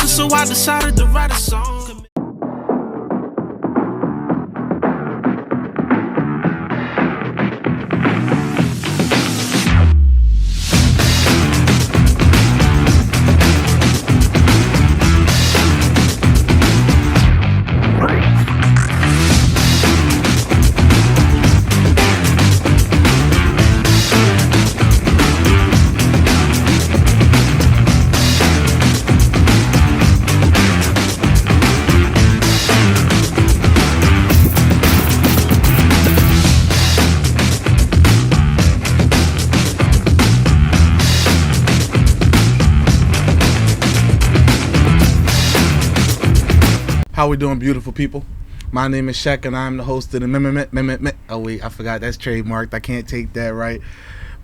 so I decided to write a song. How we doing, beautiful people? My name is Shaq, and I'm the host of the Oh wait, I forgot, that's trademarked. I can't take that right.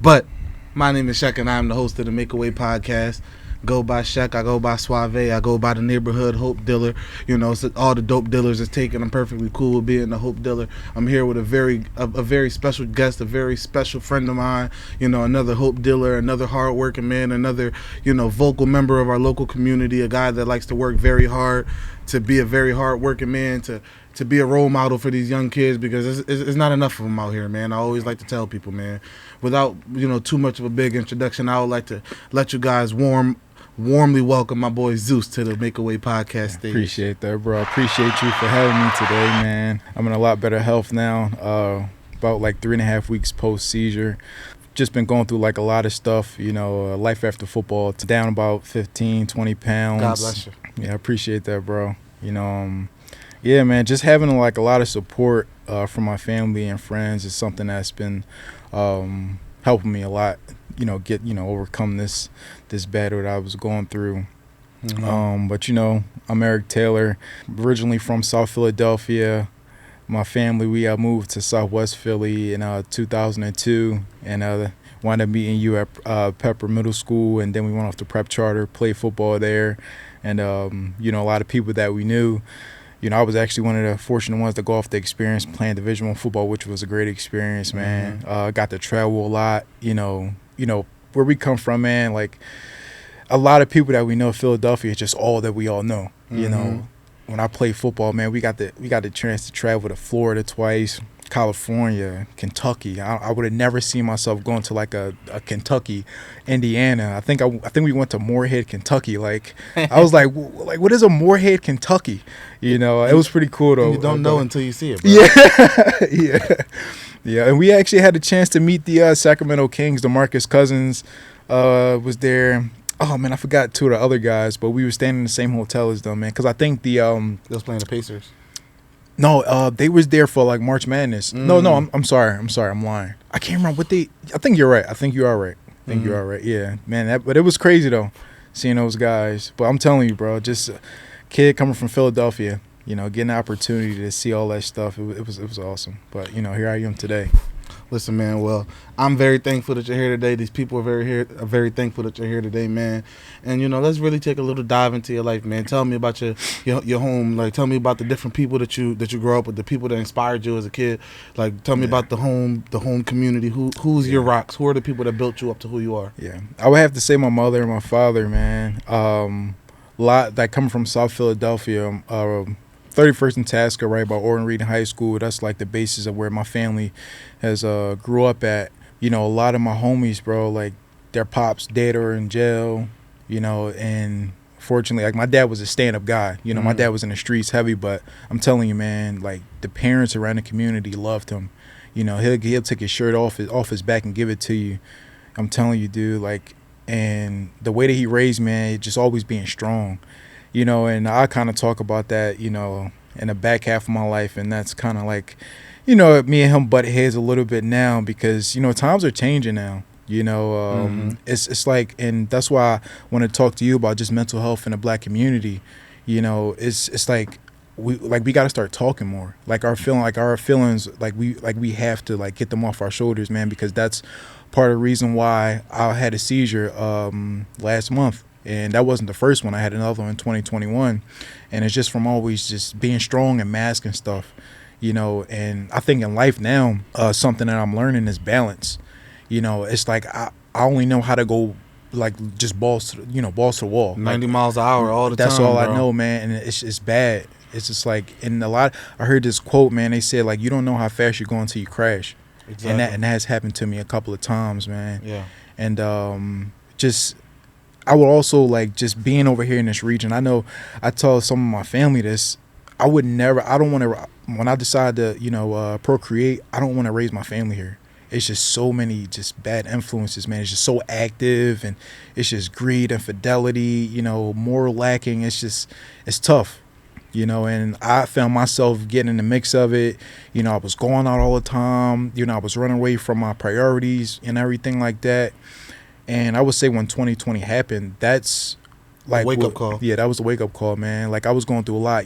But my name is Shaq, and I'm the host of the Make Away podcast. Go by Shaq, I go by Suave, I go by the neighborhood Hope Dealer. You know, so all the dope dealers is taken. I'm perfectly cool with being the Hope Dealer. I'm here with a very special guest, a very special friend of mine. You know, another Hope Dealer, another hardworking man, another, you know, vocal member of our local community, a guy that likes to work very hard, to be a very hardworking man, to be a role model for these young kids, because it's not enough of them out here, man. I always like to tell people, man, without, you know, too much of a big introduction, I would like to let you guys warmly welcome my boy Zeus to the Make Away podcast stage. Appreciate that, bro. Appreciate you for having me today, man. I'm in a lot better health now, about like 3.5 weeks post-seizure. Just been going through like a lot of stuff, you know, life after football. Down about 15, 20 pounds. God bless you. Yeah, I appreciate that, bro. You know, yeah, man, just having like a lot of support from my family and friends is something that's been helping me a lot, you know, overcome this battle that I was going through. Mm-hmm. But, you know, I'm Eric Taylor, originally from South Philadelphia. My family, we moved to Southwest Philly in 2002, and wound up meeting you at Pepper Middle School, and then we went off to prep charter, played football there. And, you know, a lot of people that we knew, you know, I was actually one of the fortunate ones to go off the experience playing Division I football, which was a great experience, man. Mm-hmm. Got to travel a lot, you know, where we come from, man. Like, a lot of people that we know in Philadelphia is just all that we all know, you know. When I played football, man, we got the chance to travel to Florida twice, California, Kentucky. I would have never seen myself going to like a Kentucky, Indiana. I think we went to Moorhead, Kentucky. Like, I was like what is a Moorhead, Kentucky? You know, it was pretty cool though. You don't know until you see it, bro. Yeah, yeah. And we actually had the chance to meet the Sacramento Kings. DeMarcus Cousins was there. Oh, man, I forgot two of the other guys, but we were staying in the same hotel as them, man, because I think They was playing the Pacers. No, they was there for, like, March Madness. No, I'm sorry, I'm lying. I can't remember what I think you're right. I think you are right. You are right, yeah. Man, but it was crazy, though, seeing those guys. But I'm telling you, bro, just a kid coming from Philadelphia, you know, getting the opportunity to see all that stuff, it was awesome. But, you know, here I am today. Listen, man, well, I'm very thankful that you're here today. These people are very thankful that you're here today, man. And, you know, let's really take a little dive into your life, man. Tell me about your home. Like, tell me about the different people that you grew up with, the people that inspired you as a kid. Like, tell me about the home community. Who's your rocks? Who are the people that built you up to who you are? Yeah, I would have to say my mother and my father, man. A lot that come from South Philadelphia. 31st and Tasker, right by Orton Reed High School. That's like the basis of where my family has grew up at. You know, a lot of my homies, bro, like their pops dead or in jail, you know, and fortunately, like my dad was a stand-up guy. You know, my dad was in the streets heavy, but I'm telling you, man, like the parents around the community loved him. You know, he'll take his shirt off his back and give it to you. I'm telling you, dude, like, and the way that he raised, man, just always being strong. You know, and I kind of talk about that, you know, in the back half of my life, and that's kind of like, you know, me and him butt heads a little bit now because, you know, times are changing now. You know, it's like, and that's why I want to talk to you about just mental health in the Black community. You know, it's like we got to start talking more. Like our feelings, like we have to like get them off our shoulders, man, because that's part of the reason why I had a seizure last month. And that wasn't the first one. I had another one in 2021. And it's just from always just being strong and masking stuff, you know. And I think in life now, something that I'm learning is balance. You know, it's like I only know how to go like just balls to the wall. 90 miles an hour all the That's time. all bro. I know, man, and it's bad. It's just like, and I heard this quote, man. They said like, you don't know how fast you're going until you crash. Exactly. And that has happened to me a couple of times, man. Yeah. And just I would also like just being over here in this region. I know I told some of my family this. I don't want to, when I decide to procreate, I don't want to raise my family here. It's just so many just bad influences, man. It's just so active, and it's just greed, infidelity, moral lacking. It's tough. And I found myself getting in the mix of it. I was going out all the time. I was running away from my priorities and everything like that. And I would say when 2020 happened, that's like wake-up call. Yeah, that was a wake-up call, man. Like I was going through a lot.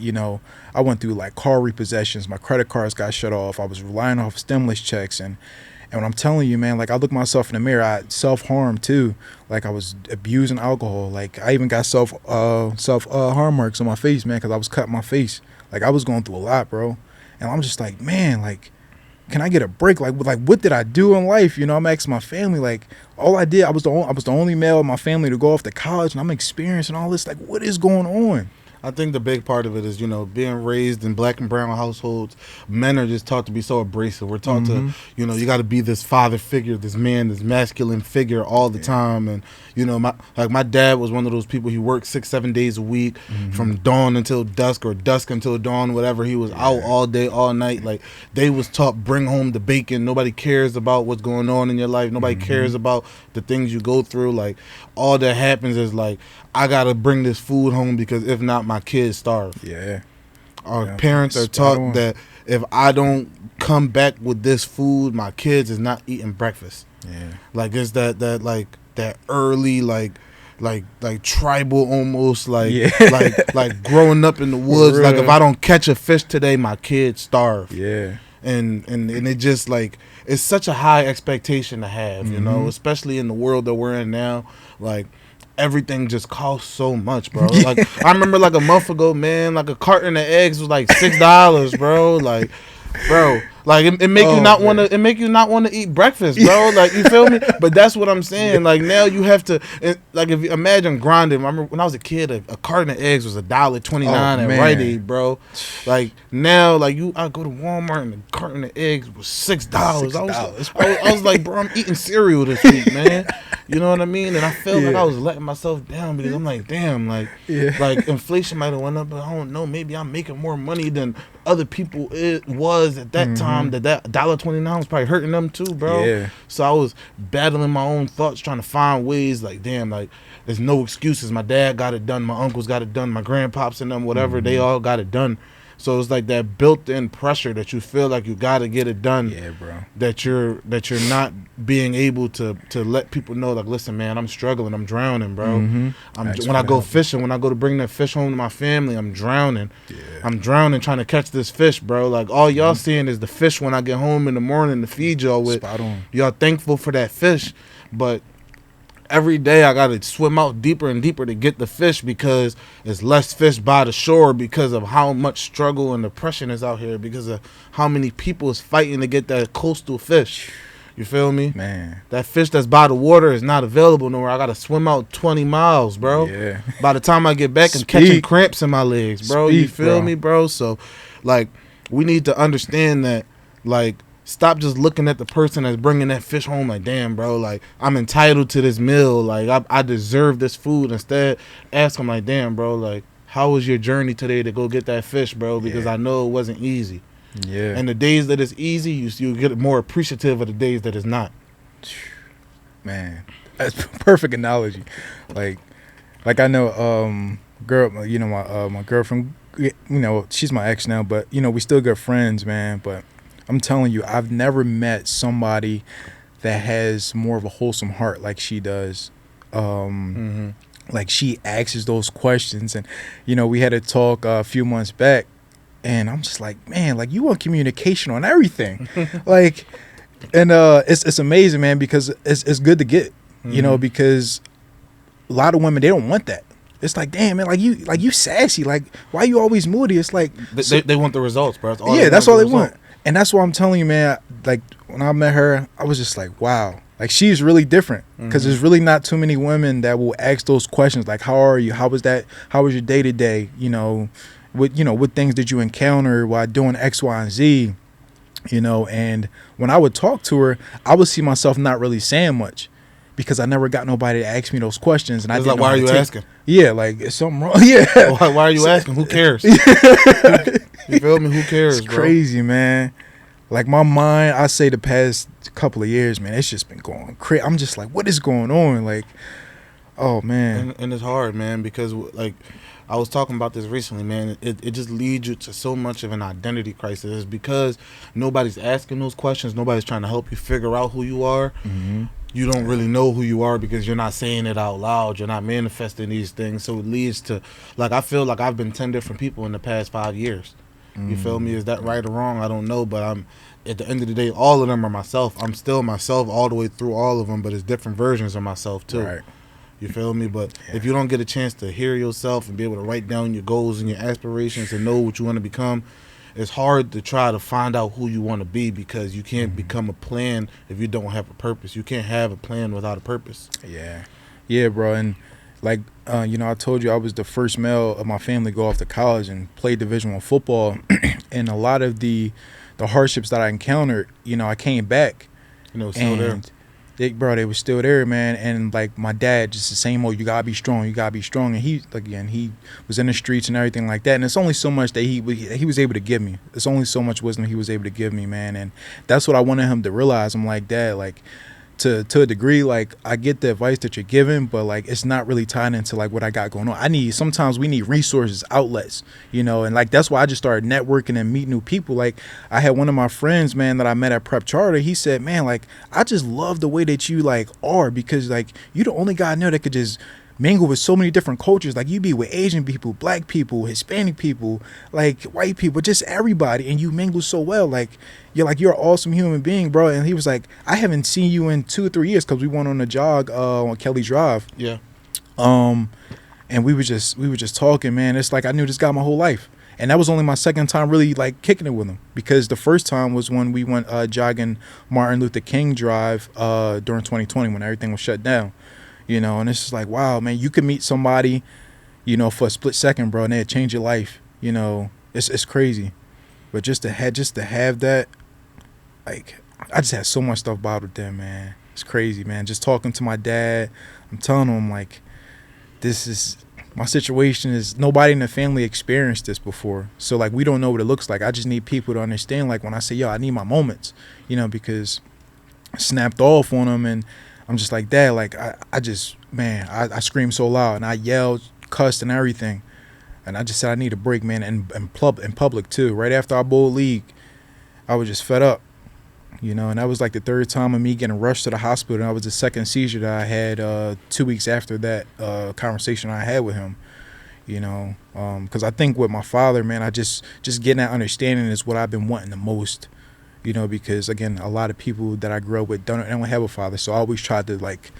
I went through like car repossessions. My credit cards got shut off. I was relying off stimulus checks. And when I'm telling you, man, like I look myself in the mirror, I self-harm too. Like I was abusing alcohol. Like I even got self harm marks on my face, man, because I was cutting my face. Like I was going through a lot, bro. And I'm just like, man, like, can I get a break? Like what did I do in life? I'm asking my family, like, all I did, I was the only male in my family to go off to college, and I'm experiencing all this. Like, what is going on? I think the big part of it is, being raised in black and brown households, men are just taught to be so abrasive. We're taught to, you got to be this father figure, this man, this masculine figure all the time. And, my dad was one of those people, he worked 6-7 days a week from dawn until dusk or dusk until dawn, whatever. He was out all day, all night. Like, they was taught, bring home the bacon. Nobody cares about what's going on in your life. Nobody cares about the things you go through. Like, all that happens is like, I got to bring this food home because if not, my kids starve. Yeah. Our parents are taught that if I don't come back with this food, my kids is not eating breakfast. Yeah. Like it's that early like tribal almost like growing up in the woods. Like if I don't catch a fish today, my kids starve. Yeah. And it just like it's such a high expectation to have, especially in the world that we're in now. Like everything just costs so much, bro. Like I remember like a month ago, man, like a carton of eggs was like $6, bro. Like, bro, like it make you not want to. It make you not want to eat breakfast, bro. Like you feel me? But that's what I'm saying. Like now you have to. Like if you imagine grinding. I remember when I was a kid, a carton of eggs was $1.29 at Rite Aid, bro. Like now, like I go to Walmart and a carton of eggs was $6. I was like, bro, I'm eating cereal this week, man. You know what I mean? And I felt like I was letting myself down because I'm like, damn, like inflation might have went up, but I don't know. Maybe I'm making more money than other people it was at that time. That $1.29 was probably hurting them too, bro. Yeah. So I was battling my own thoughts, trying to find ways. Like, damn, like there's no excuses. My dad got it done. My uncles got it done. My grandpops and them, whatever, they all got it done. So it's like that built-in pressure that you feel like you got to get it done. Yeah, bro. That you're not being able to let people know, like, listen, man, I'm struggling, I'm drowning, bro. When I go fishing, when I go to bring that fish home to my family, I'm drowning. Yeah. I'm drowning trying to catch this fish, bro. Like all y'all seeing is the fish when I get home in the morning to feed y'all with. Spot on. Y'all thankful for that fish, but every day I gotta swim out deeper and deeper to get the fish because there's less fish by the shore because of how much struggle and depression is out here because of how many people is fighting to get that coastal fish. You feel me? Man. That fish that's by the water is not available nowhere. I gotta swim out 20 miles, bro. Yeah. By the time I get back, I'm catching cramps in my legs, bro. You feel me, bro? So, like, we need to understand that, like, stop just looking at the person that's bringing that fish home like, damn, bro, like, I'm entitled to this meal. Like, I deserve this food. Instead, ask them, like, damn, bro, like, how was your journey today to go get that fish, bro? Because I know it wasn't easy. Yeah. And the days that it's easy, you get more appreciative of the days that it's not. Man, that's a perfect analogy. Like I know, girl, my girlfriend, she's my ex now, but, we still good friends, man. But I'm telling you, I've never met somebody that has more of a wholesome heart like she does. Like she asks those questions, and we had a talk a few months back, and I'm just like, man, like you want communication on everything, like, and it's amazing, man, because it's good to get, because a lot of women, they don't want that. It's like, damn, man, like you sassy, like why you always moody? It's like they want the results, bro. That's all they want. And that's why I'm telling you, man, like when I met her, I was just like, wow. Like, she's really different because there's really not too many women that will ask those questions. Like, how are you? How was that? How was your day to day? What things did you encounter while doing X, Y, and Z? And when I would talk to her, I would see myself not really saying much because I never got nobody to ask me those questions. And I didn't why are you asking? Yeah, like, is something wrong? Yeah. Why are you asking? Who cares? You feel me? Who cares, It's bro? crazy, man. Like, my mind, I say the past couple of years, man, it's just been going crazy. I'm just like, what is going on? Like, oh, man. And it's hard, man, because, like, I was talking about this recently, man. It just leads you to so much of an identity crisis. It's because nobody's asking those questions. Nobody's trying to help you figure out who you are. Mm-hmm. You don't really know who you are because you're not saying it out loud. You're not manifesting these things. So it leads to, like, I feel like I've been 10 different people in the past 5 years. You feel me? Is that right or wrong? I don't know, but I'm at the end of the day, all of them are myself. I'm still myself all the way through all of them, but it's different versions of myself too. Right. You feel me? But if you don't get a chance to hear yourself and be able to write down your goals and your aspirations and know what you want to become, it's hard to try to find out who you want to be because you can't become a plan if you don't have a purpose. You can't have a plan without a purpose. Yeah, bro. And like, I told you I was the first male of my family to go off to college and play Division I football. And a lot of the hardships that I encountered, I came back. And it was still there. They were still there, man. And like, my dad, just the same old, you gotta be strong, you gotta be strong. And he was in the streets and everything like that. And it's only so much that he was able to give me. It's only so much wisdom he was able to give me, man. And that's what I wanted him to realize. I'm like, Dad, like, to a degree, like, I get the advice that you're giving, but like, it's not really tied into like what I got going on. Sometimes we need resources, outlets, and like, that's why I just started networking and meeting new people. Like, I had one of my friends, man, that I met at Prep Charter. He said, man, like, I just love the way that you like are, because like, you're the only guy I know that could just mingle with so many different cultures. Like, you be with Asian people, black people, Hispanic people, like white people, just everybody, and you mingle so well. Like, you're an awesome human being, bro. And he was like, I haven't seen you in 2 or 3 years because we went on a jog on Kelly Drive. Yeah. And we were just talking, man. It's like I knew this guy my whole life. And that was only my second time really like kicking it with him, because the first time was when we went jogging Martin Luther King Drive during 2020 when everything was shut down. And it's just like, wow, man, you could meet somebody, for a split second, bro, and they'd change your life. It's crazy. But just to have that, like, I just had so much stuff bottled in, man. It's crazy, man. Just talking to my dad, I'm telling him, like, this is my situation. Is nobody in the family experienced this before, so like, we don't know what it looks like. I just need people to understand, like, when I say, yo, I need my moments, because I snapped off on them, and I'm just like, Dad, like, I screamed so loud, and I yelled, cussed, and everything. And I just said I need a break, man, and in public, too. Right after our bowl league, I was just fed up, and that was like the third time of me getting rushed to the hospital. And that was the second seizure that I had 2 weeks after that conversation I had with him, because I think with my father, man, I just getting that understanding is what I've been wanting the most. Because, again, a lot of people that I grew up with don't have a father. So I always tried to, like,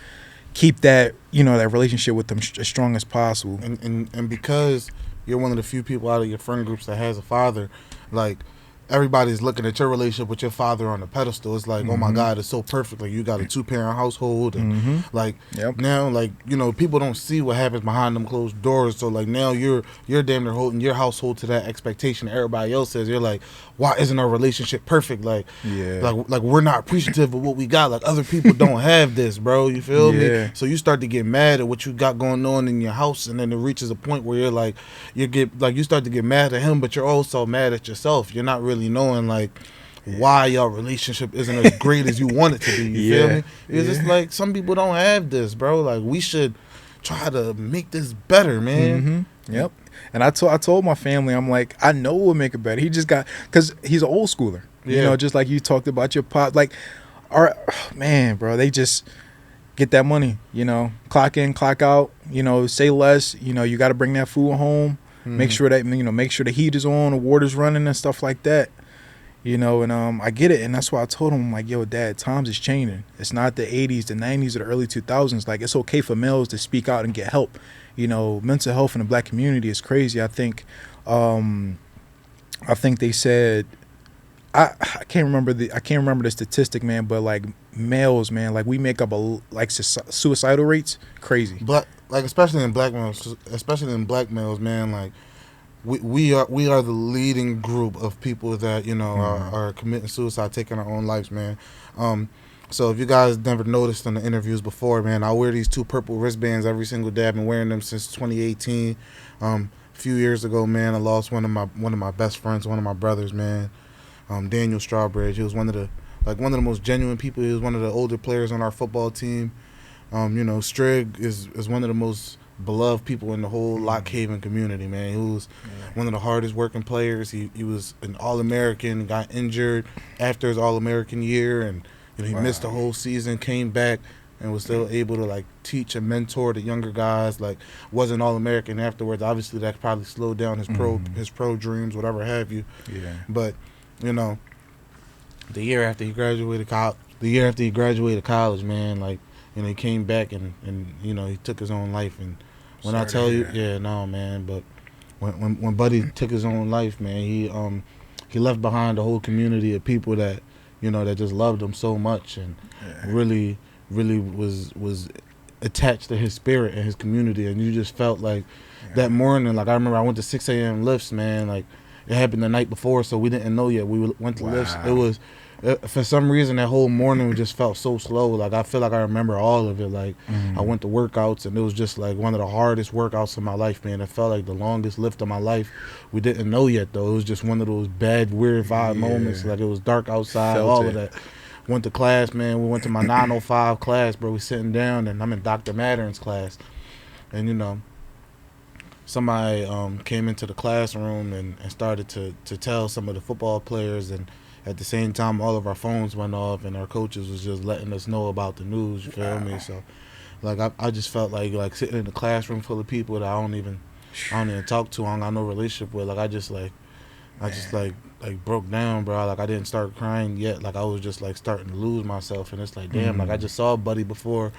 keep that, that relationship with them as strong as possible. And because you're one of the few people out of your friend groups that has a father, like, everybody's looking at your relationship with your father on a pedestal. It's like, oh my God, it's so perfect. Like, you got a 2-parent household, and like, now, like, people don't see what happens behind them closed doors. So like, now you're damn near holding your household to that expectation everybody else says. You're like, why isn't our relationship perfect? Like, like we're not appreciative of what we got. Like, other people don't have this, bro. You feel me? So you start to get mad at what you got going on in your house, and then it reaches a point where you're like, you start to get mad at him, but you're also mad at yourself. You're not really knowing, like, why your relationship isn't as great as you want it to be. You feel me? It's just like, some people don't have this, bro. Like, we should try to make this better, man. Yep. And I told my family, I'm like, I know we'll make it better. He just got, because he's an old schooler, just like you talked about your pop. Like, man, bro, they just get that money, clock in, clock out, say less, you got to bring that food home. Make sure that, make sure the heat is on, the water's running and stuff like that, and I get it. And that's why I told him, like, yo, Dad, times is changing. It's not the 80s, the 90s, or the early 2000s. Like, it's okay for males to speak out and get help. Mental health in the black community is crazy. I think they said, I can't remember the statistic, man, but like males, man, like we make up suicidal rates crazy. But like especially in black males, man, like we are the leading group of people that are committing suicide, taking our own lives, man. So if you guys never noticed in the interviews before, man, I wear these 2 purple wristbands every single day. I've been wearing them since 2018. A few years ago, man, I lost one of my best friends, one of my brothers, man. Daniel Strawbridge. He was one of the most genuine people. He was one of the older players on our football team. Strigg is one of the most beloved people in the whole Lock Haven community, man. He was one of the hardest working players. He was an All-American, got injured after his All-American year, and he missed the whole season, came back, and was still able to like teach and mentor the younger guys. Like, wasn't All-American afterwards. Obviously, that probably slowed down his pro dreams, whatever have you. Yeah. But the year after he graduated college, man, like, he came back and he took his own life. And when I tell you, man, but when Buddy took his own life, man, he left behind a whole community of people that that just loved him so much and really was attached to his spirit and his community. And you just felt like that morning, like I remember I went to 6 a.m. lifts, man. Like, it happened the night before, so we didn't know yet. We went to lifts. It was for some reason that whole morning just felt so slow. Like, I feel like I remember all of it. Like, I went to workouts, and it was just like one of the hardest workouts of my life, man. It felt like the longest lift of my life. We didn't know yet, though. It was just one of those bad, weird vibe moments. Like, it was dark outside, of that. Went to class, man. We went to my 905 class, bro. We sitting down, and I'm in Dr. Mattern's class. And, somebody came into the classroom and started to tell some of the football players, and at the same time all of our phones went off and our coaches was just letting us know about the news, you feel me? So like I just felt like sitting in a classroom full of people that I don't even talk to, I don't got no relationship with. Like I just broke down, bro. Like I didn't start crying yet. Like I was just like starting to lose myself, and it's like, damn, like I just saw Buddy before,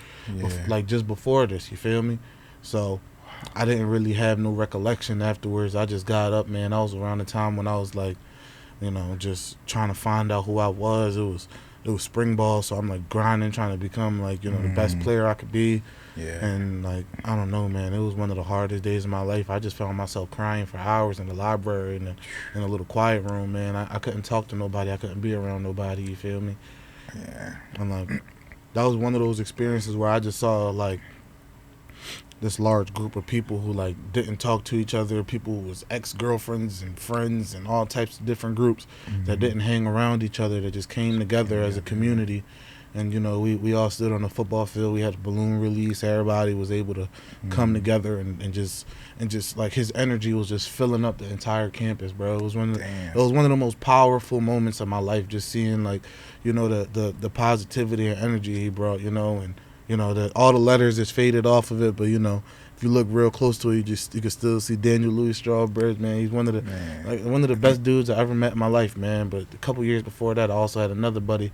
like just before this, you feel me? So I didn't really have no recollection afterwards. I just got up, man. I was around the time when I was like, just trying to find out who I was. It was spring ball, so I'm like grinding, trying to become like, the best player I could be. Yeah. And like, I don't know, man. It was one of the hardest days of my life. I just found myself crying for hours in the library and in a little quiet room, man. I couldn't talk to nobody. I couldn't be around nobody, you feel me? Yeah. And like, that was one of those experiences where I just saw like this large group of people who like didn't talk to each other, people who was ex-girlfriends and friends and all types of different groups that didn't hang around each other, that just came together as a community. And we all stood on the football field. We had a balloon release. Everybody was able to come together and just like his energy was just filling up the entire campus, bro. It was one of the most powerful moments of my life, just seeing like the positivity and energy he brought, and that all the letters is faded off of it, but if you look real close to it, you can still see Daniel Louis Strawbridge, man. He's one of the best dudes I ever met in my life, man. But a couple years before that, I also had another buddy.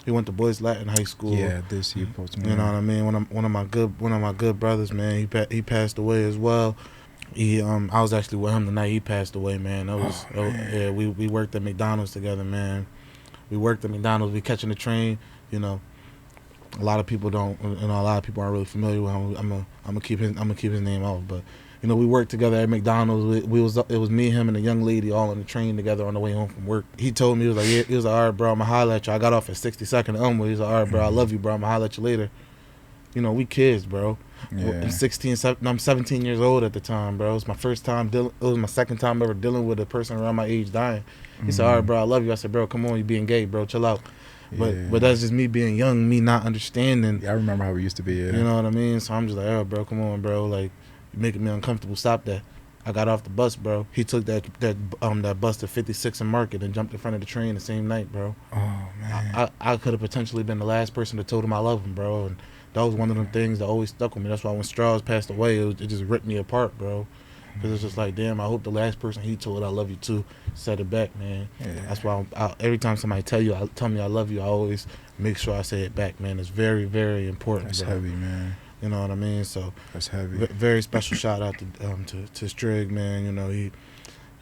He went to Boys Latin High School. Yeah, this year, you know what I mean. One of my good brothers, man. He passed away as well. I was actually with him the night he passed away, man. We worked at McDonald's together, man. We worked at McDonald's. We catching the train, A lot of people don't, a lot of people aren't really familiar with him. I'm gonna keep his name off, but we worked together at McDonald's. It was me, him, and a young lady all on the train together on the way home from work. He told me, he was like, all right, bro, I'ma holler at you. I got off at 62nd Elmwood. He's like, all right, bro, I love you, bro. I'ma holler at you later. We kids, bro. Yeah. I'm 17 years old at the time, bro. It was my first time it was my second time ever dealing with a person around my age dying. He said, all right, bro, I love you. I said, bro, come on, you being gay, bro, chill out. But that's just me being young, me not understanding. Yeah, I remember how we used to be. Yeah. You know what I mean? So I'm just like, oh, bro, come on, bro. Like, you're making me uncomfortable. Stop that. I got off the bus, bro. He took that bus to 56 and Market and jumped in front of the train the same night, bro. Oh, man. I could have potentially been the last person that told him I love him, bro. And that was one of them things that always stuck with me. That's why when Strauss passed away, it just ripped me apart, bro. Because it's just like, damn, I hope the last person he told I love you too said it back, man. Yeah. That's why every time somebody tell me I love you, I always make sure I say it back, man. It's very, very important. That's bro. Heavy, man. You know what I mean? So that's heavy. Very special shout out to Strigg, man.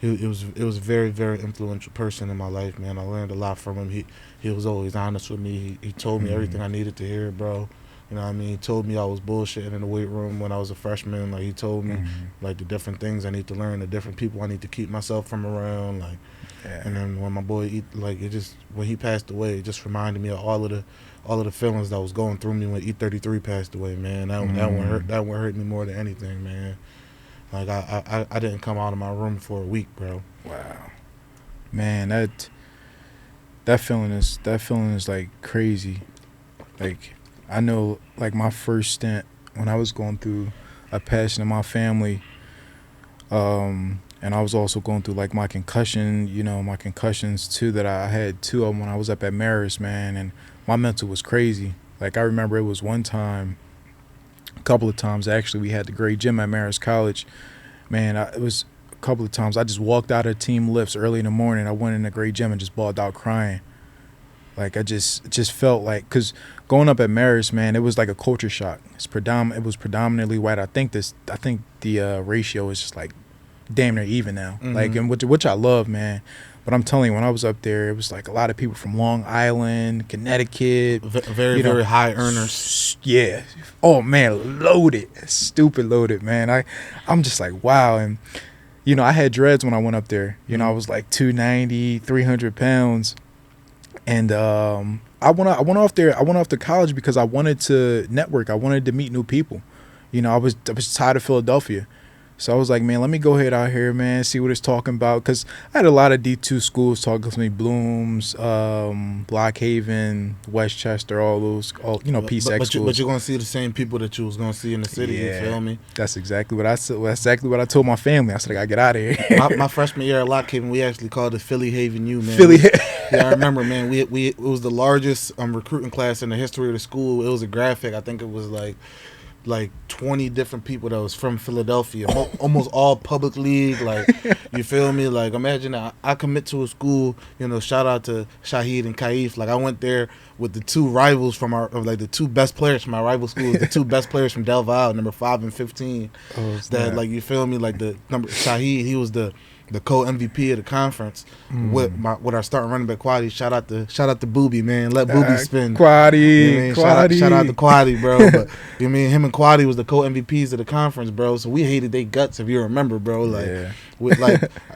it was a very, very influential person in my life, man. I learned a lot from him. He was always honest with me. He told me everything I needed to hear, bro. You know what I mean? He told me I was bullshitting in the weight room when I was a freshman. Like, he told me, like, the different things I need to learn, the different people I need to keep myself from around. Like, and then when my boy, when he passed away, it just reminded me of all of the feelings that was going through me when E33 passed away, man. That one hurt me more than anything, man. Like, I didn't come out of my room for a week, bro. Wow. Man, that feeling is like crazy. Like, I know, like, my first stint when I was going through a passing in my family, and I was also going through, like, my concussions too, that I had 2 of them when I was up at Marist, man, and my mental was crazy. Like, I remember it was one time, a couple of times actually, we had the great gym at Marist College. Man, it was a couple of times I just walked out of team lifts early in the morning. I went in the great gym and just bawled out crying. Like, I just felt like, because going up at Marist, man, it was like a culture shock. It was predominantly white. I think the ratio is just like damn near even now. Like, and which I love, man. But I'm telling you, when I was up there, it was like a lot of people from Long Island, Connecticut. Very high earners. Yeah. Oh, man, loaded. Stupid loaded, man. I'm just like, wow. And, I had dreads when I went up there. I was like 290, 300 pounds. And I went off to college because I wanted to network. I wanted to meet new people. I was tired of Philadelphia. So I was like, man, let me go ahead out here, man, see what it's talking about. Because I had a lot of D2 schools talking to me, Blooms, Blockhaven, Westchester, all those, PSEC schools. But you're going to see the same people that you was going to see in the city, you feel me? That's exactly what I said. That's exactly what I told my family. I said, I got to get out of here. my freshman year at Lockhaven, we actually called it Philly Haven U, man. Yeah, I remember, man. It was the largest recruiting class in the history of the school. It was a graphic. I think it was like 20 different people that was from Philadelphia, almost all public league. Like, you feel me? Like, imagine I commit to a school, shout out to Shahid and Kaif. Like, I went there with the 2 rivals the 2 best players from my rival schools, the 2 best players from Del Valle, number 5 and 15. Like, you feel me? Like, the number Shahid, he was the co-MVP of the conference with our starting running back Quaddy. Shout out to Booby, man. Let Booby spin. Quaddy. Shout out to Quaddy, bro. But him and Quaddy was the co-MVPs of the conference, bro. So we hated their guts, if you remember, bro. Like, with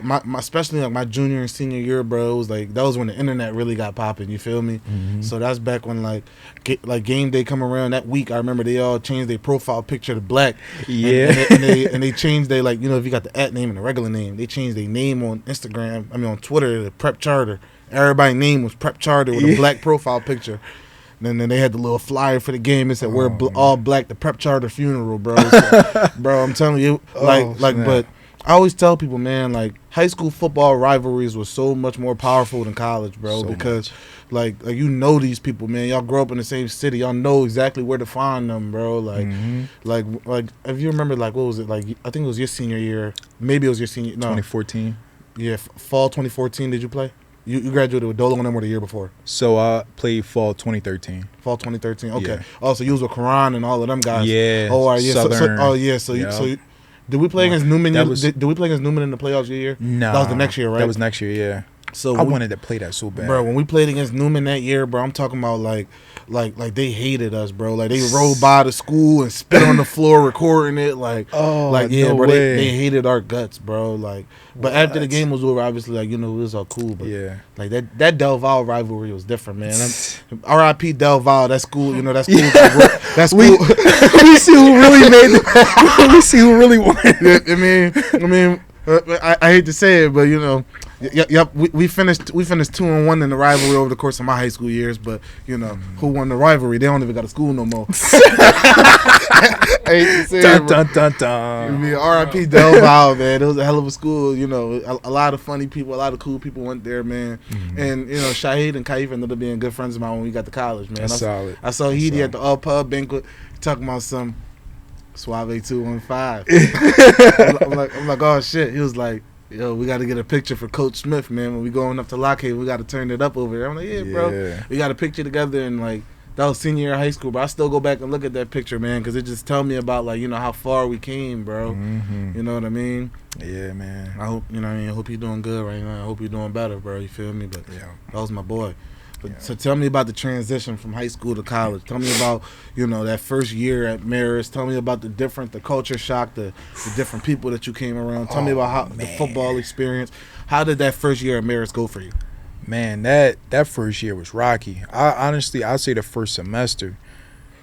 my especially like my junior and senior year, bro. It was like that was when the internet really got popping. You feel me? So that's back when like game day come around that week. I remember they all changed their profile picture to black. Yeah. And they changed their if you got the @ name and the regular name, they changed their name on Instagram. On Twitter, the Prep Charter. Everybody's name was Prep Charter with a black profile picture. And then they had the little flyer for the game. It said, "We're all black, the Prep Charter funeral, bro." So, bro, I'm telling you, but I always tell people, man, like high school football rivalries was so much more powerful than college, bro, because like these people, man. Y'all grow up in the same city. Y'all know exactly where to find them, bro. Like if you remember, like what was it? Like I think it was your senior year. Maybe it was your senior. No, 2014. Yeah, fall 2014. Did you play? You graduated with Dolo and them, or the year before? So I played fall 2013. Fall 2013. Okay. Yeah. Oh, so you was with Karan and all of them guys. Yeah. Oh, all right. Yeah. Southern. So did we play against Newman? Did we play against Newman in the playoffs your year? No. That was the next year, right? That was next year. Yeah. So I wanted to play that so bad, bro. When we played against Newman that year, bro, I'm talking about like they hated us, bro. Like they rolled by the school and spit on the floor recording it, bro. They hated our guts, bro. Like, but after the game was over, obviously, like it was all cool. But like that Del Valle rivalry was different, man. R.I.P. Del Valle. That school, that school. That school. We see who really made it. We see who really won. I hate to say it, but Yep, we finished 2-1 in the rivalry over the course of my high school years, but who won the rivalry? They don't even got a school no more. I hate to say it, dun. R.I.P. Del Valle, man. It was a hell of a school. A lot of funny people, a lot of cool people went there, man. And Shahid and Kaif ended up being good friends of mine when we got to college, man. That's solid. I saw Heedy at the All Pub banquet talking about some Suave 215. I'm like, oh shit. He was like, yo, we got to get a picture for Coach Smith, man. When we going up to Lockhaven, we got to turn it up over there. I'm like, yeah, bro. We got a picture together, and like That was senior year of high school, but I still go back and look at that picture, man, because it just tell me about, like, you know, how far we came, bro. Mm-hmm. You know what I mean? Yeah, man. I hope, you know what I mean? I hope you're doing good right now. I hope you're doing better, bro. You feel me? But Yeah. that was my boy. But, Yeah. So tell me about the transition from high school to college. Tell me about, you know, that first year at Marist. Tell me about the culture shock, the different people that you came around. Tell me about how the football experience. How did that first year at Marist go for you? Man, that first year was rocky. I'd say the first semester.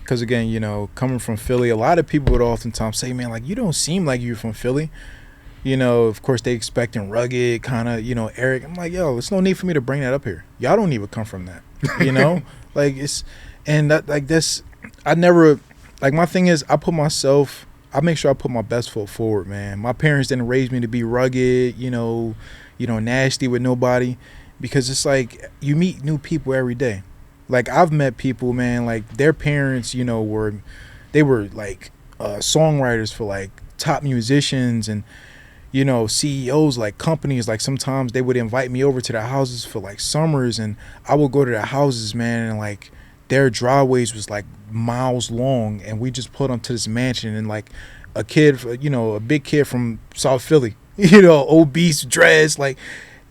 Because, again, you know, coming from Philly, a lot of people would oftentimes say, man, like, you don't seem like you're from Philly. You know, of course, they expecting rugged, kind of, you know, Eric. I'm like, yo, there's no need for me to bring that up here. Y'all don't even come from that, you know? Like, it's, and that, like, this, I never, like, my thing is, I make sure I put my best foot forward, man. My parents didn't raise me to be rugged, you know, nasty with nobody, because it's like, you meet new people every day. Like, I've met people, man, like, their parents, you know, were like songwriters for, like, top musicians and, you know, CEOs, like companies. Like, sometimes they would invite me over to their houses for, like, summers, and I would go to their houses, man, and, like, their driveways was, like, miles long, and we just put them to this mansion, and, like, a big kid from South Philly, you know, obese, dressed, like,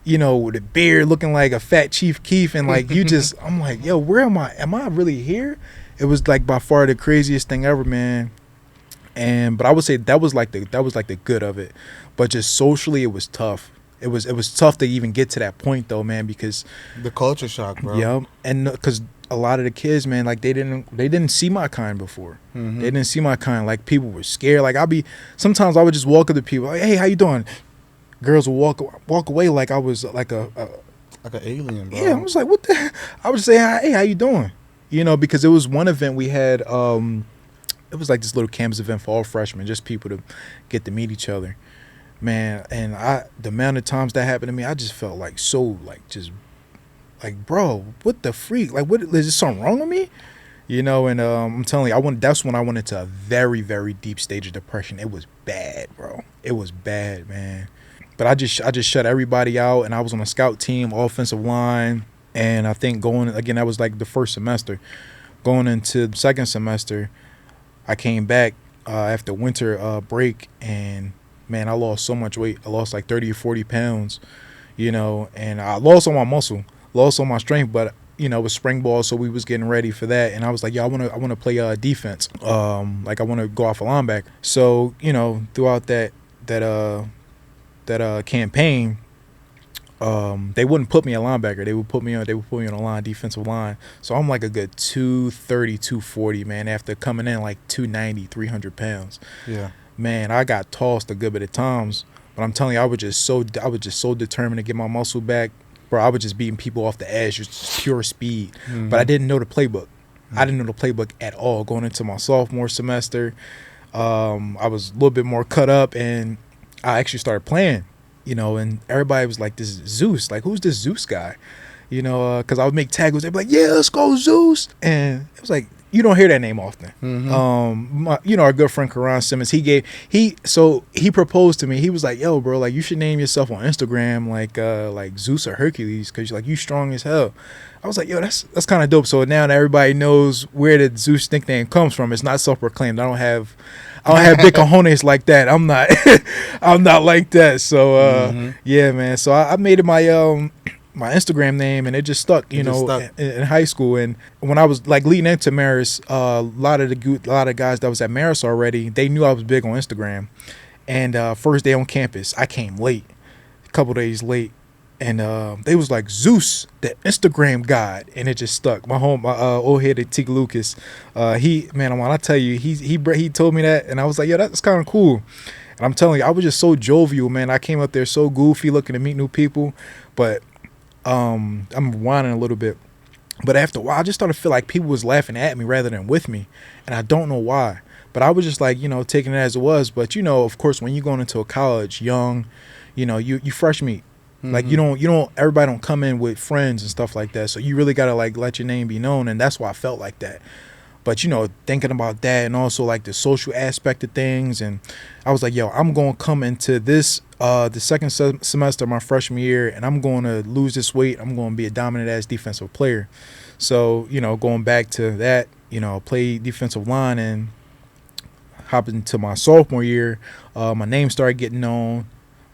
you know, with a beard, looking like a fat Chief Keef, and, like, you just, I'm like, yo, where am I? Am I really here? It was, like, by far the craziest thing ever, man. But I would say that was like the good of it. But just socially, it was tough. It was tough to even get to that point, though, man, because The culture shock, bro. yeah, and because a lot of the kids, man, like, they didn't see my kind before. Mhm. They didn't see my kind. Like, people were scared. Like, sometimes I would just walk up to people, like, hey, how you doing? Girls would walk away like I was like a Like an alien, bro. yeah. I was like, what the? I would just say, hey, how you doing? You know, because it was one event we had. It was like this little campus event for all freshmen, just people to get to meet each other, man. And the amount of times that happened to me, I just felt like so, like, just like, bro, what the freak? Like, what is there something wrong with me? You know, and I'm telling you, that's when I went into a very, very deep stage of depression. It was bad, bro. It was bad, man. But I just shut everybody out, and I was on a scout team, offensive line, and I think that was like the first semester. Going into the second semester, I came back after winter break, and, man, I lost so much weight. I lost like 30 or 40 pounds, you know, and I lost all my muscle, lost all my strength, but, you know, it was spring ball, so we was getting ready for that, and I was like, I want to play defense, like, I want to go off a linebacker. So, you know, throughout that campaign, they wouldn't put me a linebacker. They would put me on a line, defensive line. So I'm like a good 230, 240, man, after coming in like 290, 300 pounds. Yeah. Man, I got tossed a good bit of times, but I'm telling you, I was just so determined to get my muscle back. Bro, I was just beating people off the edge, just pure speed. Mm-hmm. But I didn't know the playbook. I didn't know the playbook at all going into my sophomore semester. I was a little bit more cut up, and I actually started playing, you know, and everybody was like, this is Zeus. Like, who's this Zeus guy? You know, because I would make tackles. They'd be like, yeah, let's go Zeus. And it was like, you don't hear that name often. Mm-hmm. Our good friend Karan Simmons, he proposed to me. He was like, yo, bro, like, you should name yourself on Instagram like Zeus or Hercules, because like, you strong as hell. I was like, yo, that's kind of dope. So now that everybody knows where the Zeus nickname comes from, it's not self-proclaimed. I don't have big cojones like that. I'm not like that. So yeah, man. So I made it my Instagram name, and it just stuck, in high school. And when I was like leading into Marist, a lot of guys that was at Marist already, they knew I was big on Instagram. And first day on campus, I came late, a couple days late, and they was like, Zeus, the Instagram god, and it just stuck. My old head at Tika Lucas, when I tell you, he told me that, and I was like, yeah, that's kind of cool. And I'm telling you, I was just so jovial, man. I came up there so goofy, looking to meet new people, but I'm whining a little bit. But after a while, I just started to feel like people was laughing at me rather than with me, and I don't know why. But I was just like, taking it as it was. But of course, when you're going into a college young, you fresh meat. Mm-hmm. Like everybody don't come in with friends and stuff like that. So you really gotta like let your name be known, and that's why I felt like that. But thinking about that and also like the social aspect of things, and I was like, yo, I'm gonna come into this the second semester of my freshman year, and I'm going to lose this weight. I'm going to be a dominant ass defensive player. So going back to that, play defensive line and hop into my sophomore year. My name started getting known,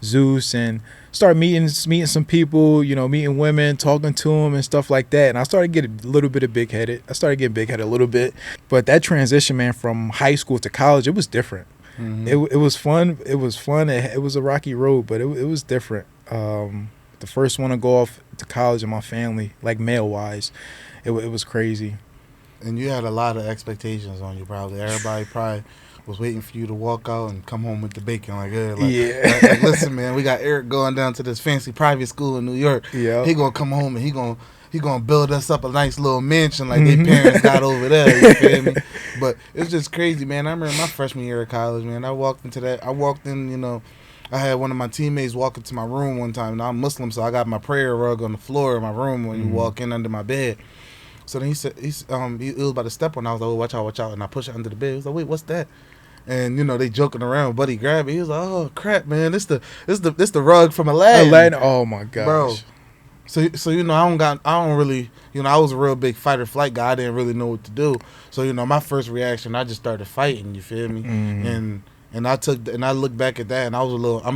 Zeus, and started meeting some people, meeting women, talking to them and stuff like that. And I started getting a little bit of big-headed. A little bit. But that transition, man, from high school to college, it was different. Mm-hmm. It was fun. It was fun. It was a rocky road, but it was different. The first one to go off to college in my family, like male-wise, it was crazy. And you had a lot of expectations on you, probably. Everybody probably was waiting for you to walk out and come home with the bacon. Like, listen, man, we got Eric going down to this fancy private school in New York. Yeah, he gonna come home and he gonna build us up a nice little mansion like their parents got over there. You feel me? But it's just crazy, man. I remember my freshman year of college, man. I walked in, I had one of my teammates walk into my room one time. Now I'm Muslim, so I got my prayer rug on the floor of my room when you walk in under my bed. So then he said he was about to step on. I was like, oh, watch out, and I pushed it under the bed. He was like, wait, what's that? And they joking around. Buddy grabbed it. He was like, oh crap, man, this the rug from Aladdin. Oh my gosh, bro. So I don't really, I was a real big fight or flight guy. I didn't really know what to do. So my first reaction, I just started fighting. You feel me? And I look back at that, and I'm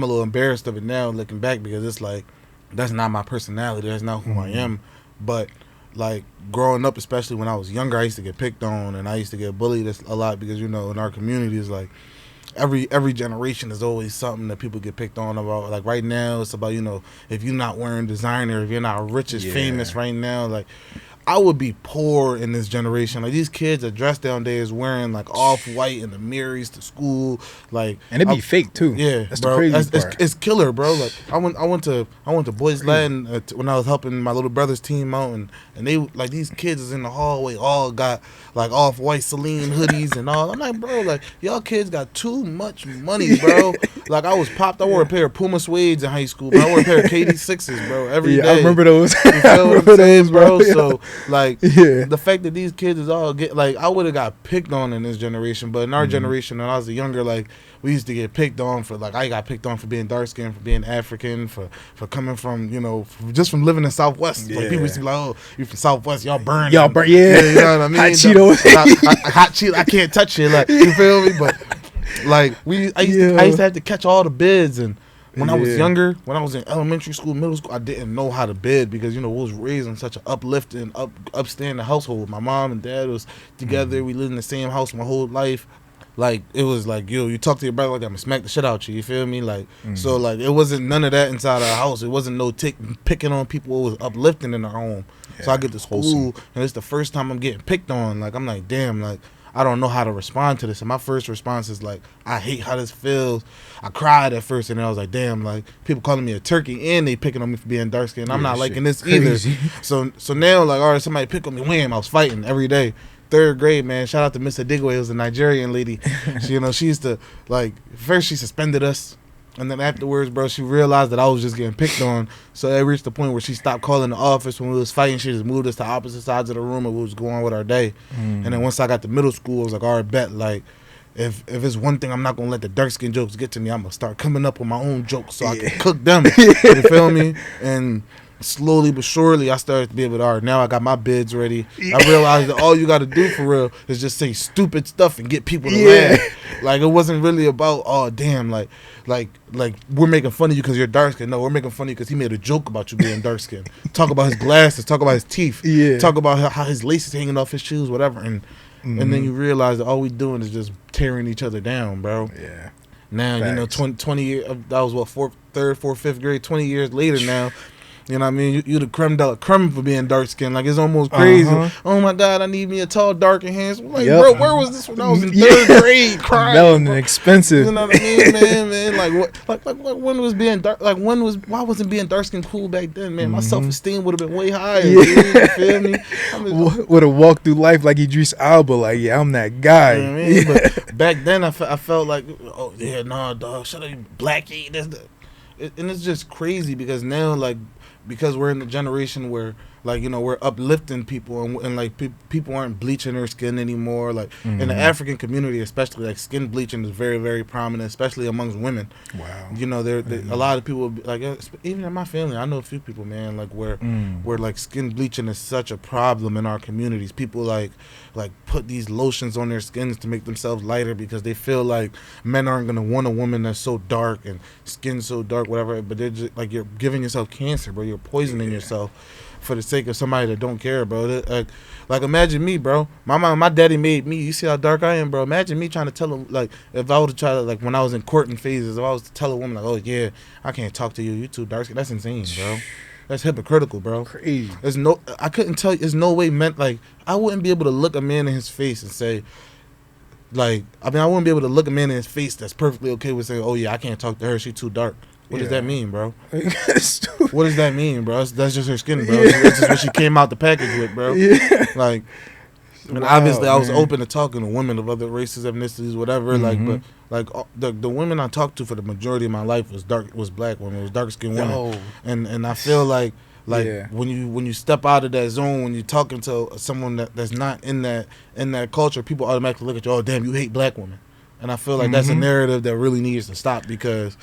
a little embarrassed of it now looking back, because it's like, that's not my personality. That's not who I am. But like growing up, especially when I was younger, I used to get picked on and I used to get bullied a lot, because in our community is like every generation is always something that people get picked on about. Like right now, it's about if you're not wearing designer, if you're not rich as famous right now, like I would be poor in this generation. Like these kids are dressed nowadays wearing like off-white in the mirrors to school, like, and it be fake too. Yeah, that's bro. the crazy part. It's killer, bro. Like I went to Boys Latin when I was helping my little brother's team out, and they like these kids is in the hallway all got like off-white Celine hoodies and all. I'm like, bro, like y'all kids got too much money, bro. Like I was popped. I wore a pair of Puma suedes in high school, but I wore a pair of KD6s, bro, every day. I remember those. You feel what I'm saying, bro? Yeah. So like the fact that these kids is all get like, I would have got picked on in this generation, but in our generation, when I was younger, like we used to get picked on for like, I got picked on for being dark skinned, for being African, for coming from just from living in Southwest. Like people used to be like, oh, you from Southwest, y'all burn, yeah, you know what I mean? Hot Cheetos, hot Cheetos, I can't touch it, like you feel me? But like I used to have to catch all the bids. And when I was younger, when I was in elementary school, middle school, I didn't know how to bid, because we was raised in such an uplifting, upstanding household. My mom and dad was together. We lived in the same house my whole life. Like it was like, you talk to your brother like I'm gonna smack the shit out you. You feel me? Like so, like it wasn't none of that inside our house. It wasn't no picking on people. It was uplifting in our home. So I get to school, and it's the first time I'm getting picked on. Like I'm like, damn, like I don't know how to respond to this. And my first response is like, I hate how this feels. I cried at first, and then I was like, damn, like people calling me a turkey, and they picking on me for being dark skinned. I'm not liking this either. So now, like, all right, somebody pick on me. Wham! I was fighting every day. Third grade, man. Shout out to Miss Adigwe. It was a Nigerian lady. She used to like, first she suspended us, and then afterwards, bro, she realized that I was just getting picked on. So it reached the point where she stopped calling the office when we was fighting. She just moved us to opposite sides of the room, and we was going with our day. And then once I got to middle school, I was like, all right, bet, like, if it's one thing I'm not gonna let the dark skin jokes get to me, I'm gonna start coming up with my own jokes so I can cook them. You feel me? And slowly but surely, I started to be able to, all right, now I got my bids ready. I realized that all you got to do for real is just say stupid stuff and get people to laugh. Like, it wasn't really about, oh, damn, like we're making fun of you because you're dark skinned. No, we're making fun of you because he made a joke about you being dark skinned. Talk about his glasses, talk about his teeth, talk about how his laces hanging off his shoes, whatever. And then you realize that all we doing is just tearing each other down, bro. Yeah. Now, Facts. 20 years, that was what, third, fourth, fifth grade, 20 years later now. You know what I mean? You the creme de la creme for being dark skinned. Like, it's almost crazy. Oh my God, I need me a tall, dark and handsome. Like, bro, where was this when I was in third grade crying? Melanin expensive. You know what I mean, man? Like, what? Like, when was being dark? Like, why wasn't being dark skinned cool back then, man? My self esteem would have been way higher. Dude, you feel me? Would have walked through life like Idris Elba. Like, yeah, I'm that guy. You know what I mean? But back then, I felt like, oh yeah, nah, dog, shut up, you blackie. And it's just crazy because now, like, because we're in the generation where like, you know, we're uplifting people, and like people aren't bleaching their skin anymore. Like in the African community, especially, like skin bleaching is very, very prominent, especially amongst women. Wow. You know, a lot of people, like even in my family, I know a few people, man, like where like skin bleaching is such a problem in our communities. People like put these lotions on their skins to make themselves lighter because they feel like men aren't gonna want a woman that's so dark and skin so dark, whatever. But they're just like, you're giving yourself cancer, bro. You're poisoning yourself for the sake of somebody that don't care, bro. Like imagine me, bro. My daddy made me. You see how dark I am, bro. Imagine me trying to tell him, like, if I would have tried to, like, when I was in courting phases, if I was to tell a woman, like, oh yeah, I can't talk to you, you too dark skin. That's insane, bro. That's hypocritical, bro. Crazy. I couldn't tell you. There's no way meant, like, I wouldn't be able to look a man in his face and say, like, I wouldn't be able to look a man in his face that's perfectly okay with saying, oh yeah, I can't talk to her, she too dark. What does that mean, bro? What does that mean, bro? That's just her skin, bro. That's just what she came out the package with, bro. Yeah. Like, and obviously I was open to talking to women of other races, ethnicities, whatever. Like, but like the women I talked to for the majority of my life was black women, was dark skinned women, and I feel like when you step out of that zone, when you're talking to someone that's not in that culture, people automatically look at you, oh damn, you hate black women, and I feel like that's a narrative that really needs to stop, because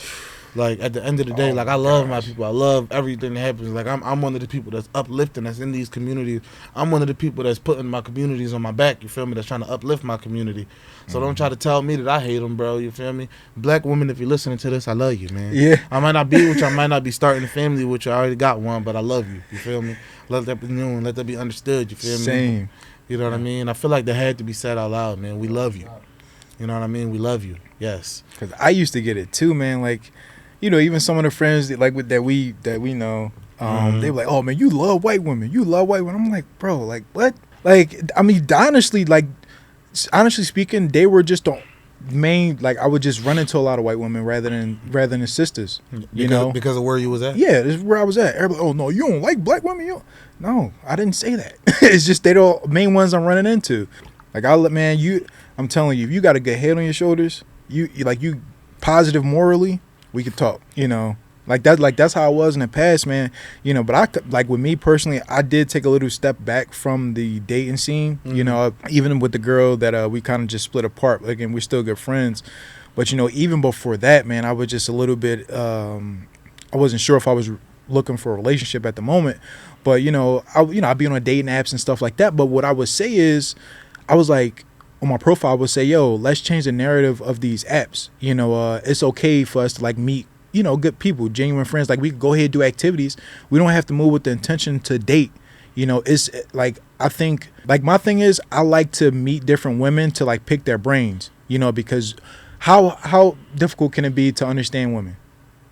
like at the end of the day, like I love my people, I love everything that happens. Like I'm one of the people that's uplifting, that's in these communities. I'm one of the people that's putting my communities on my back. You feel me? That's trying to uplift my community. So don't try to tell me that I hate them, bro. You feel me? Black women, if you're listening to this, I love you, man. Yeah. I might not be with you, I might not be starting a family with you. I already got one, but I love you. You feel me? Let that be known. Let that be understood. You feel me? Same. You know what I mean? I feel like that had to be said out loud, man. We love you. You know what I mean? We love you. Yes. Because I used to get it too, man. Like, you know, even some of the friends that we know, they were like, "Oh man, you love white women. You love white women." I'm like, bro, like what? Like, I mean, honestly speaking, they were just the main. Like, I would just run into a lot of white women rather than sisters. Because of where you was at. Yeah, this is where I was at. Everybody, oh no, you don't like black women? No, I didn't say that. It's just they the main ones I'm running into. Like, I'm telling you, if you got a good head on your shoulders, you positive morally, we could talk, you know, like that's how I was in the past, man, you know. But like with me personally, I did take a little step back from the dating scene, you know, even with the girl that we kind of just split apart. Again, we're still good friends, but you know, even before that, man, I was just a little bit, I wasn't sure if I was looking for a relationship at the moment, but you know, I'd be on a dating apps and stuff like that. But what I would say is, I was like, on my profile, I would say, yo, let's change the narrative of these apps. You know, it's okay for us to like meet, you know, good people, genuine friends. Like, we could go ahead and do activities. We don't have to move with the intention to date. You know, it's like, I think, like, my thing is, I like to meet different women to like pick their brains, you know, because how difficult can it be to understand women?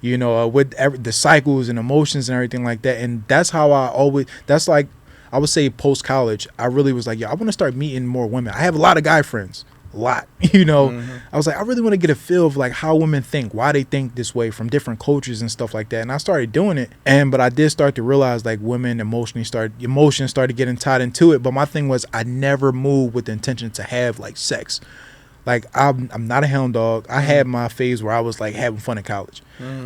You know, with the cycles and emotions and everything like that. And that's how that's like, I would say post-college, I really was like, I want to start meeting more women. I have a lot of guy friends, a lot, you know. I was like, I really want to get a feel of like how women think, why they think this way from different cultures and stuff like that. And I started doing it. But I did start to realize like women emotions started getting tied into it. But my thing was, I never moved with the intention to have like sex. Like, I'm not a hound dog. I had my phase where I was like having fun in college.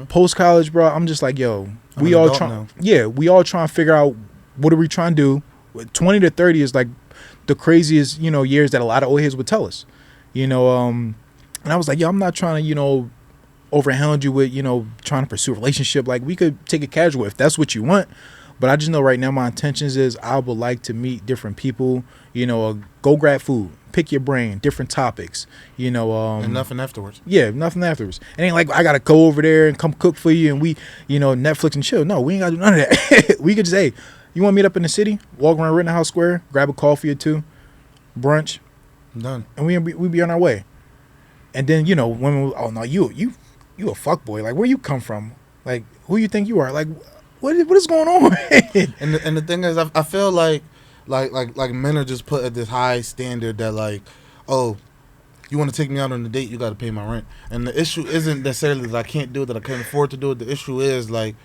Post-college, bro, I'm just like, yo, we all trying to figure out, what are we trying to do? 20 to 30 is like the craziest, you know, years that a lot of old heads would tell us, you know. And I was like, yo, I'm not trying to, you know, overhound you with, you know, trying to pursue a relationship. Like, we could take it casual if that's what you want. But I just know right now my intentions is I would like to meet different people, you know, go grab food, pick your brain, different topics, you know. And nothing afterwards. Yeah, nothing afterwards. It ain't like I got to go over there and come cook for you and we, you know, Netflix and chill. No, we ain't got to do none of that. We could just, hey, you want to meet up in the city? Walk around Rittenhouse Square, grab a coffee or two, brunch, done, and we be on our way. And then, you know, women, oh no, you a fuckboy. Like, where you come from? Like, who you think you are? Like, what is going on? and the thing is, I feel like men are just put at this high standard that like, oh, you want to take me out on a date, you got to pay my rent. And the issue isn't necessarily that I can't do it, that I can't afford to do it. The issue is like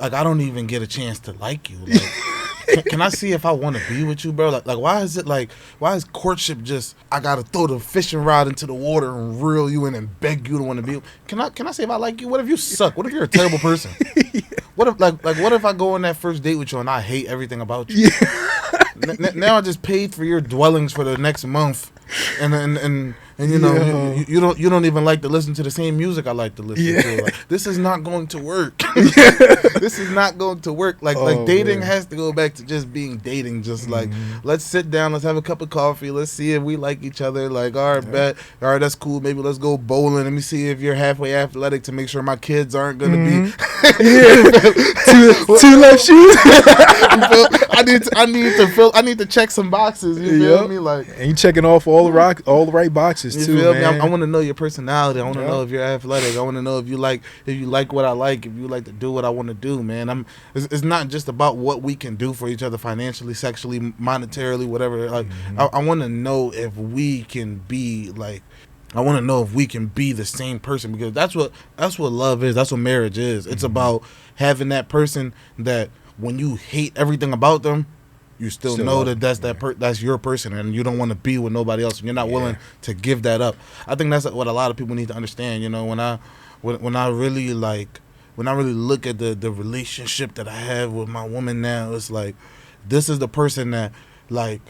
I don't even get a chance to like you. Like, can I see if I want to be with you, bro? Like why is courtship just, I gotta throw the fishing rod into the water and reel you in and beg you to want to be? Can I say if I like you? What if you suck? What if you're a terrible person? What if what if I go on that first date with you and I hate everything about you? Now I just paid for your dwellings for the next month, and you know you don't even like to listen to the same music I like to listen to. Like, this is not going to work. This is not going to work. Like dating has to go back to just being dating. Just like, let's sit down, let's have a cup of coffee, let's see if we like each other. Like, all right, bet, all right, that's cool. Maybe let's go bowling. Let me see if you're halfway athletic to make sure my kids aren't gonna be two left shoes. I need to check some boxes. You feel me? Like, and you checking off all the right boxes you too, feel man. me? I want to know your personality. I want to know if you're athletic. I want to know if you like what I like. If you like to do what I want to do, man. It's not just about what we can do for each other financially, sexually, monetarily, whatever. Like, I want to know if we can be like. I want to know if we can be the same person, because that's what love is. That's what marriage is. It's about having that person that when you hate everything about them, you still know that that's your person, and you don't want to be with nobody else, and you're not willing to give that up. I think that's what a lot of people need to understand. You know, when I really look at the relationship that I have with my woman now, it's like, this is the person that, like,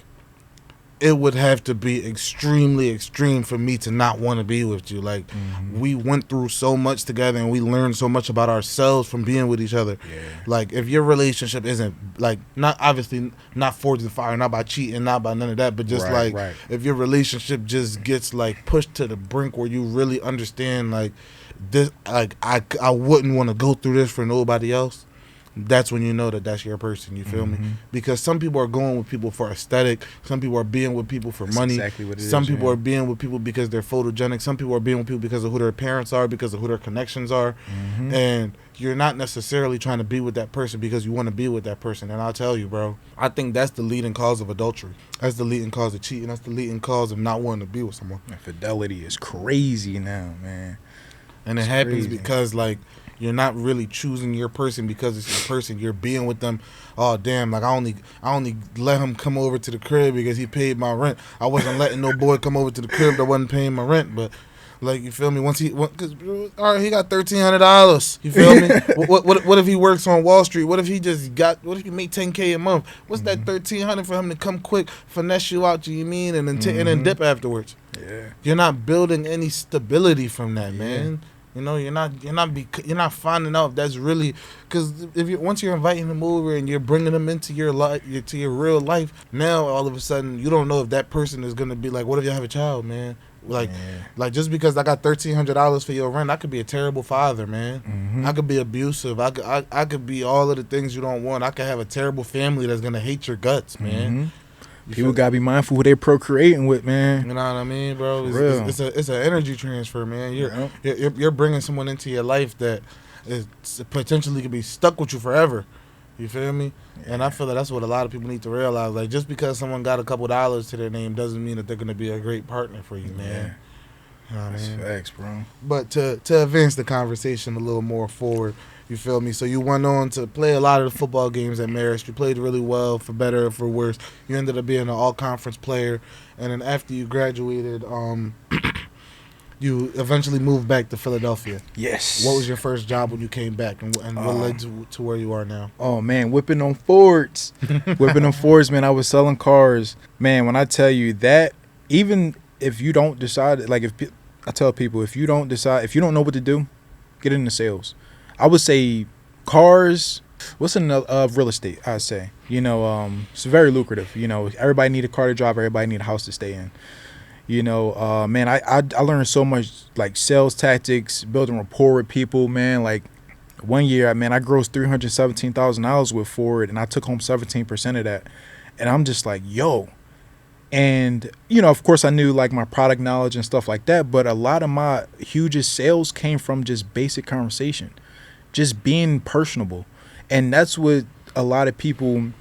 it would have to be extremely extreme for me to not want to be with you. Like, we went through so much together, and we learned so much about ourselves from being with each other. Like, if your relationship isn't, like, not obviously not forged in fire, not by cheating, not by none of that, but just if your relationship just gets like pushed to the brink where you really understand, like, this, like, I wouldn't want to go through this for nobody else. That's when you know that that's your person. You feel me? Because some people are going with people for aesthetic. Some people are being with people for money. Exactly what it some people are being with people because they're photogenic. Some people are being with people because of who their parents are, because of who their connections are. And you're not necessarily trying to be with that person because you want to be with that person. And I'll tell you, bro, I think that's the leading cause of adultery. That's the leading cause of cheating. That's the leading cause of not wanting to be with someone. Fidelity is crazy now, man. And it happens because, like, you're not really choosing your person because it's your person. You're being with them. Oh, damn, like, I only let him come over to the crib because he paid my rent. I wasn't letting no boy come over to the crib that wasn't paying my rent. But, like, you feel me? Because, all right, he got $1,300. You feel me? What if he works on Wall Street? What if he make $10K a month? What's that $1,300 for him to come quick, finesse you out? You mean, and then dip afterwards? Yeah, you're not building any stability from that, man. You know, you're not finding out if that's really, because once you're inviting them over and you're bringing them into your life, to your real life, now all of a sudden you don't know if that person is gonna be like, what if you have a child, man? Like just because I got $1,300 for your rent, I could be a terrible father, man. I could be abusive. I could be all of the things you don't want. I could have a terrible family that's gonna hate your guts, man. People gotta be mindful who they procreating with, man. You know what I mean, bro? It's an energy transfer, man. You're bringing someone into your life that is potentially could be stuck with you forever. You feel me? And I feel that's what a lot of people need to realize. Like, just because someone got a couple dollars to their name doesn't mean that they're gonna be a great partner for you, man. You know what I mean? Facts, bro. But to advance the conversation a little more forward, you feel me? So you went on to play a lot of the football games at Marist. You played really well, for better or for worse. You ended up being an all-conference player. And then after you graduated, you eventually moved back to Philadelphia. Yes. What was your first job when you came back, and what led to where you are now? Oh, man, whipping on Fords. Whipping on Fords, man. I was selling cars. Man, when I tell you that, even if you don't decide, like, I tell people, if you don't know what to do, get into sales. I would say cars. What's another real estate? I'd say, it's very lucrative. Everybody need a car to drive. Everybody need a house to stay in. Man, I learned so much, like, sales tactics, building rapport with people. Man, like, one year, man, I grossed $317,000 with Ford, and I took home 17% of that. And I'm just like, yo. And, of course, I knew, like, my product knowledge and stuff like that. But a lot of my hugest sales came from just basic conversation. Just being personable. And that's what a lot of people,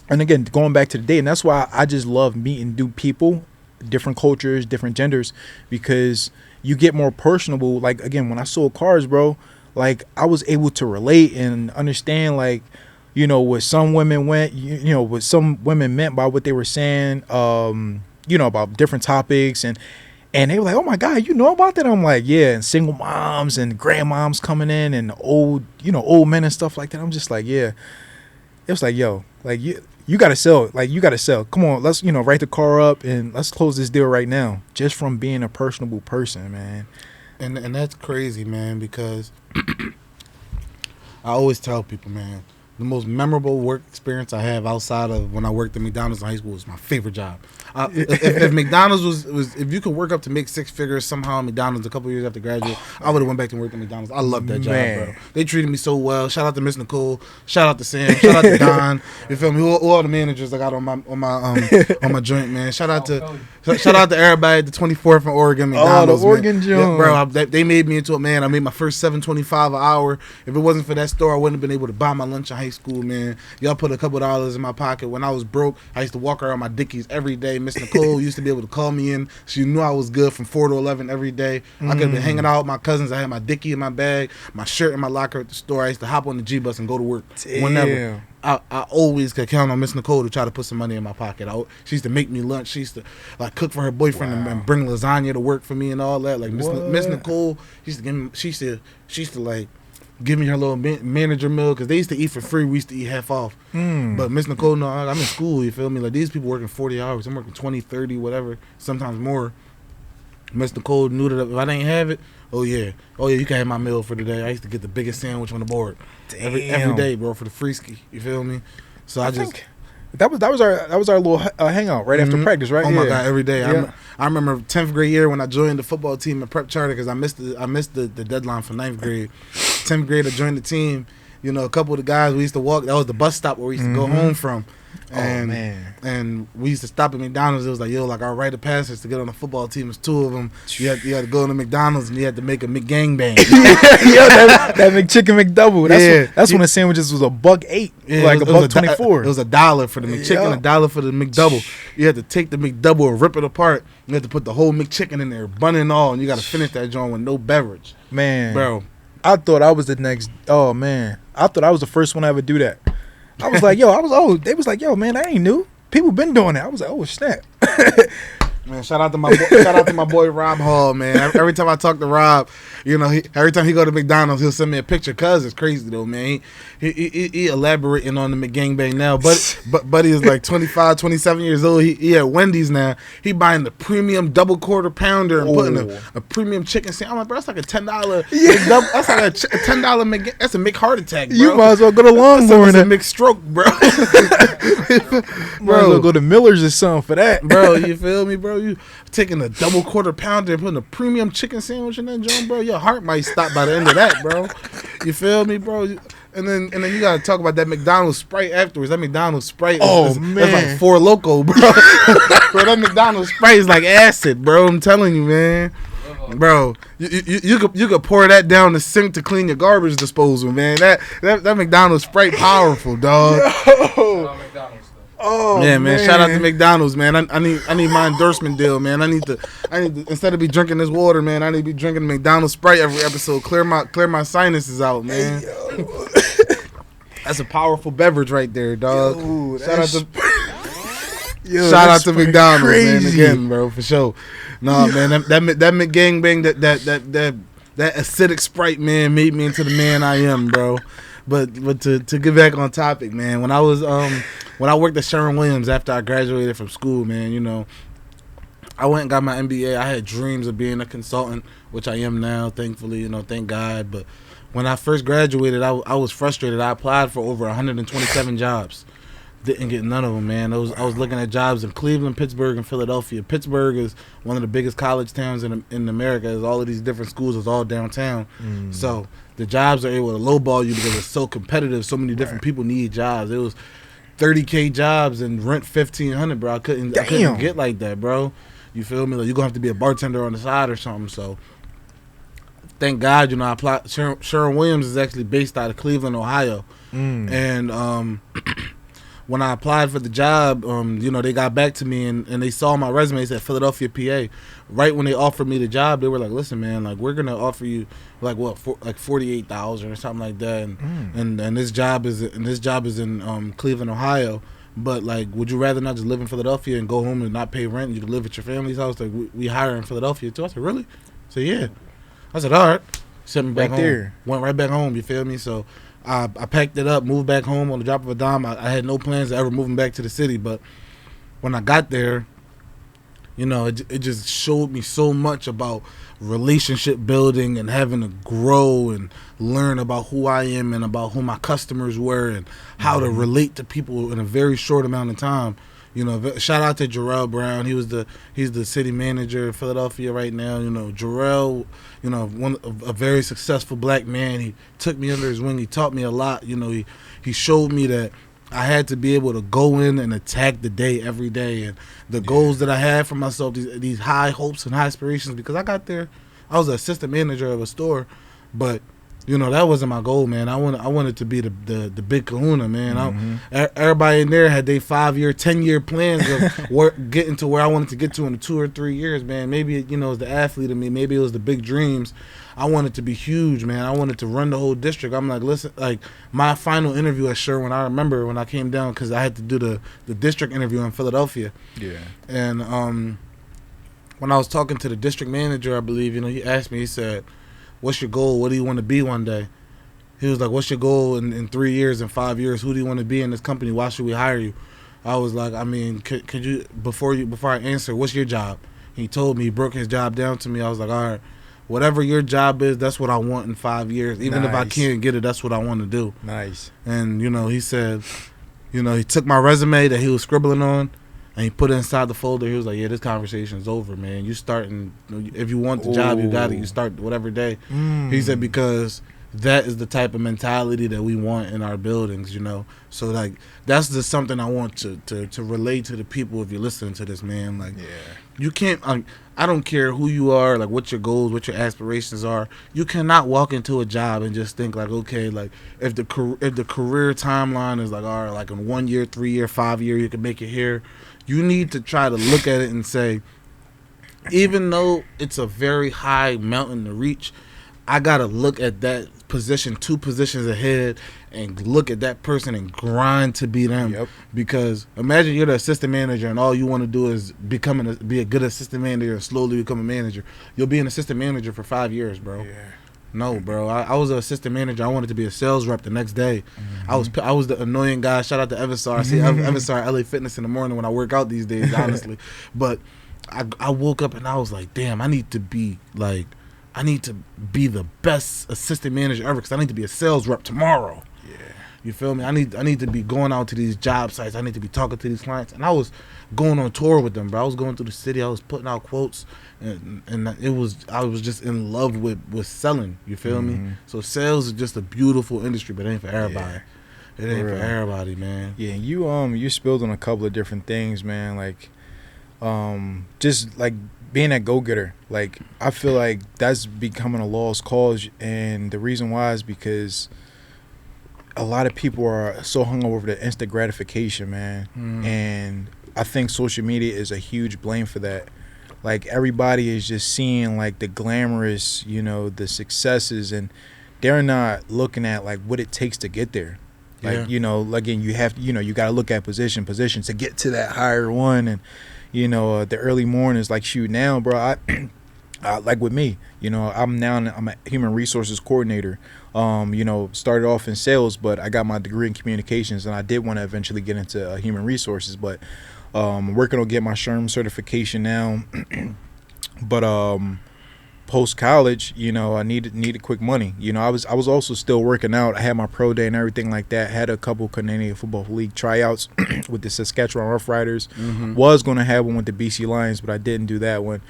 and again, going back to the date, and that's why I just love meeting new people, different cultures, different genders, because you get more personable. Like, again, when I sold cars, bro, like, I was able to relate and understand, like, what some women what some women meant by what they were saying, about different topics. And And they were like, "Oh my God, you know about that?" I'm like, "Yeah." And single moms and grandmoms coming in and old men and stuff like that. I'm just like, "Yeah." It was like, "Yo, like you gotta sell. Like you gotta sell. Come on, let's write the car up and let's close this deal right now." Just from being a personable person, man. And that's crazy, man, because I always tell people, man, the most memorable work experience I have outside of when I worked at McDonald's in high school was my favorite job. If McDonald's was if you could work up to make six figures somehow at McDonald's a couple years after graduate, I would have went back and worked at McDonald's. I love that job, bro. They treated me so well. Shout out to Miss Nicole. Shout out to Sam. Shout out to Don. You feel me? Who all the managers I got on my joint, man. Shout out to everybody at the 24th in Oregon McDonald's. The Oregon joint, bro. They made me into a man. I made my first $7.25 an hour. If it wasn't for that store, I wouldn't have been able to buy my lunch in high school, man. Y'all put a couple dollars in my pocket. When I was broke, I used to walk around my Dickies every day. Miss Nicole used to be able to call me in. She knew I was good from 4 to 11 every day. I could have been hanging out with my cousins. I had my Dickie in my bag, my shirt in my locker at the store. I used to hop on the G bus and go to work whenever. I always could count on Miss Nicole to try to put some money in my pocket. She used to make me lunch. She used to like cook for her boyfriend and bring lasagna to work for me and all that. Like Miss Nicole, she used to like give me her little manager meal because they used to eat for free. We used to eat half off. But Miss Nicole, no, I'm in school, you feel me? Like these people working 40 hours. I'm working 20, 30, whatever, sometimes more. Miss Nicole knew that if I didn't have it, oh yeah, you can have my meal for today. I used to get the biggest sandwich on the board every day, bro, for the free ski. You feel me? So I think that was our little hangout right after practice, right? Oh my God, every day. Yeah. I remember 10th grade year when I joined the football team at Prep Charter because I missed the deadline for 9th grade. 10th grade, I joined the team. You know, a couple of the guys we used to walk. That was the bus stop where we used to go home from. And we used to stop at McDonald's. It was like, yo, like our rite of passage to get on the football team was 2 of them. You had to go to McDonald's and you had to make a McGangbang. that McChicken McDouble. That's when the sandwiches was $1.08, like $1.24. It was $1 for the McChicken, $1 for the McDouble. You had to take the McDouble and rip it apart. You had to put the whole McChicken in there, bun and all, and you got to finish that joint with no beverage. Man, bro, I thought I was the next. Oh man, I thought I was the first one to ever do that. I was like, they was like, yo, man, I ain't new. People been doing that. I was like, oh, snap. Man, shout out to my boy Rob Hall, man. Every time I talk to Rob, you know, every time he go to McDonald's, he'll send me a picture. Cause it's crazy though, man. He elaborating on the McGangbang now, but Buddy is like 25, 27 years old. He at Wendy's now. He buying the premium double quarter pounder and putting a premium chicken sandwich. I'm like, bro, that's like a $10. Yeah. That's like a $10 McGangbang. That's a McHeart attack, bro. You might as well go to Longhorn. That's a McStroke, bro. Might as well go to Miller's or something for that, bro. You feel me, bro? You taking a double quarter pounder and putting a premium chicken sandwich in that joint, bro. Your heart might stop by the end of that, bro. You feel me, bro? And then you gotta talk about that McDonald's Sprite afterwards. That McDonald's Sprite is like 4 Loco, bro. Bro, that McDonald's Sprite is like acid, bro. I'm telling you, man. Bro, you could pour that down the sink to clean your garbage disposal, man. That McDonald's Sprite powerful, dog. Oh yeah, man. Shout out to McDonald's, man. I need my endorsement deal, man. I need to instead of be drinking this water, man, I need to be drinking McDonald's Sprite every episode. Clear my sinuses out, man. Hey, that's a powerful beverage right there, dog. Yo, shout out to McDonald's, man. Again, bro, for sure. No, man, that McGangbang, that acidic Sprite, man, made me into the man I am, bro. But to get back on topic, man, when I worked at Sherwin-Williams after I graduated from school, man, you know, I went and got my MBA. I had dreams of being a consultant, which I am now, thankfully, you know, thank God. But when I first graduated, I was frustrated. I applied for over 127 jobs. Didn't get none of them, man. I was looking at jobs in Cleveland, Pittsburgh, and Philadelphia. Pittsburgh is one of the biggest college towns in America. There's all of these different schools. It's all downtown. So the jobs are able to lowball you because it's so competitive. So many different people need jobs. It was $30K jobs and rent $1,500, bro. I couldn't get like that, bro. You feel me? Like you're gonna have to be a bartender on the side or something. So thank God, you know, I applied. Sherwin-Williams is actually based out of Cleveland, Ohio, and when I applied for the job, you know, they got back to me and they saw my resume. It said Philadelphia, PA. Right when they offered me the job, they were like, "Listen, man, like we're gonna offer you like what, like $48,000 or something like that." And this job is in Cleveland, Ohio. But like, would you rather not just live in Philadelphia and go home and not pay rent? You could live at your family's house. Like we hire in Philadelphia too. I said, really? I said, yeah. I said, all right. Sent me back home. There. Went right back home. You feel me? So I packed it up, moved back home on the drop of a dime. I had no plans of ever moving back to the city, but when I got there, you know, it just showed me so much about relationship building and having to grow and learn about who I am and about who my customers were and how to relate to people in a very short amount of time. You know, shout out to Jarrell Brown. He's the city manager in Philadelphia right now. You know, Jarrell, you know, a very successful black man. He took me under his wing. He taught me a lot. You know, he showed me that I had to be able to go in and attack the day every day, and the goals that I had for myself, these high hopes and high aspirations. Because I got there, I was an assistant manager of a store, but you know that wasn't my goal, man. I wanted to be the big Kahuna, man. Everybody in there had their 5-year, 10-year plans of getting to where I wanted to get to in 2 or 3 years, man. Maybe you know it was the athlete in me, maybe it was the big dreams. I wanted to be huge, man. I wanted to run the whole district. I'm like, listen, like my final interview at Sherwin, I remember when I came down because I had to do the district interview in Philadelphia. Yeah. And when I was talking to the district manager, I believe, you know, he asked me, he said, what's your goal? What do you want to be one day? He was like, what's your goal in 3 years and 5 years? Who do you want to be in this company? Why should we hire you? I was like, I mean, could you, before I answer, what's your job? He told me, he broke his job down to me. I was like, all right. Whatever your job is, that's what I want in 5 years. Even if I can't get it, that's what I want to do. Nice. And, you know, he said, you know, he took my resume that he was scribbling on and he put it inside the folder. He was like, yeah, this conversation is over, man. You starting, if you want the job, you got it. You start whatever day. He said, because that is the type of mentality that we want in our buildings, you know. So, like, that's just something I want to relate to the people if you're listening to this, man. Like, you can't, I don't care who you are, like what your goals, what your aspirations are. You cannot walk into a job and just think like, okay, like if the career timeline is like, all right, like in 1 year, 3 year, 5 year, you can make it here. You need to try to look at it and say, even though it's a very high mountain to reach, I gotta look at that position 2 positions ahead and look at that person and grind to be them. Yep. Because imagine you're the assistant manager and all you want to do is be a good assistant manager and slowly become a manager. You'll be an assistant manager for 5 years, bro. Yeah. No, bro. I was an assistant manager. I wanted to be a sales rep the next day. I was the annoying guy. Shout out to Everstar. I see Everstar LA Fitness in the morning when I work out these days, honestly. But I woke up and I was like, damn, I need to be the best assistant manager ever because I need to be a sales rep tomorrow. Yeah. You feel me? I need to be going out to these job sites. I need to be talking to these clients. And I was going on tour with them, bro. I was going through the city. I was putting out quotes. And I was just in love with selling. You feel me? So sales is just a beautiful industry, but it ain't for everybody. Yeah. It ain't for everybody, man. Yeah, you spilled on a couple of different things, man. Like, just like being a go-getter. Like, I feel like that's becoming a lost cause, and the reason why is because a lot of people are so hung over the instant gratification, man. And I think social media is a huge blame for that. Like, everybody is just seeing like the glamorous, you know, the successes, and they're not looking at like what it takes to get there. Like, you know, again, you have, you know, you got to look at position to get to that higher one. And, you know, the early mornings, like, shoot, now, bro, I like with me, you know, I'm a human resources coordinator. You know, started off in sales, but I got my degree in communications, and I did want to eventually get into human resources, but I'm working on getting my SHRM certification now. But post college, you know, I needed quick money. You know, I was also still working out. I had my pro day and everything like that. Had a couple Canadian Football League tryouts with the Saskatchewan Roughriders. Was going to have one with the BC Lions, but I didn't do that one.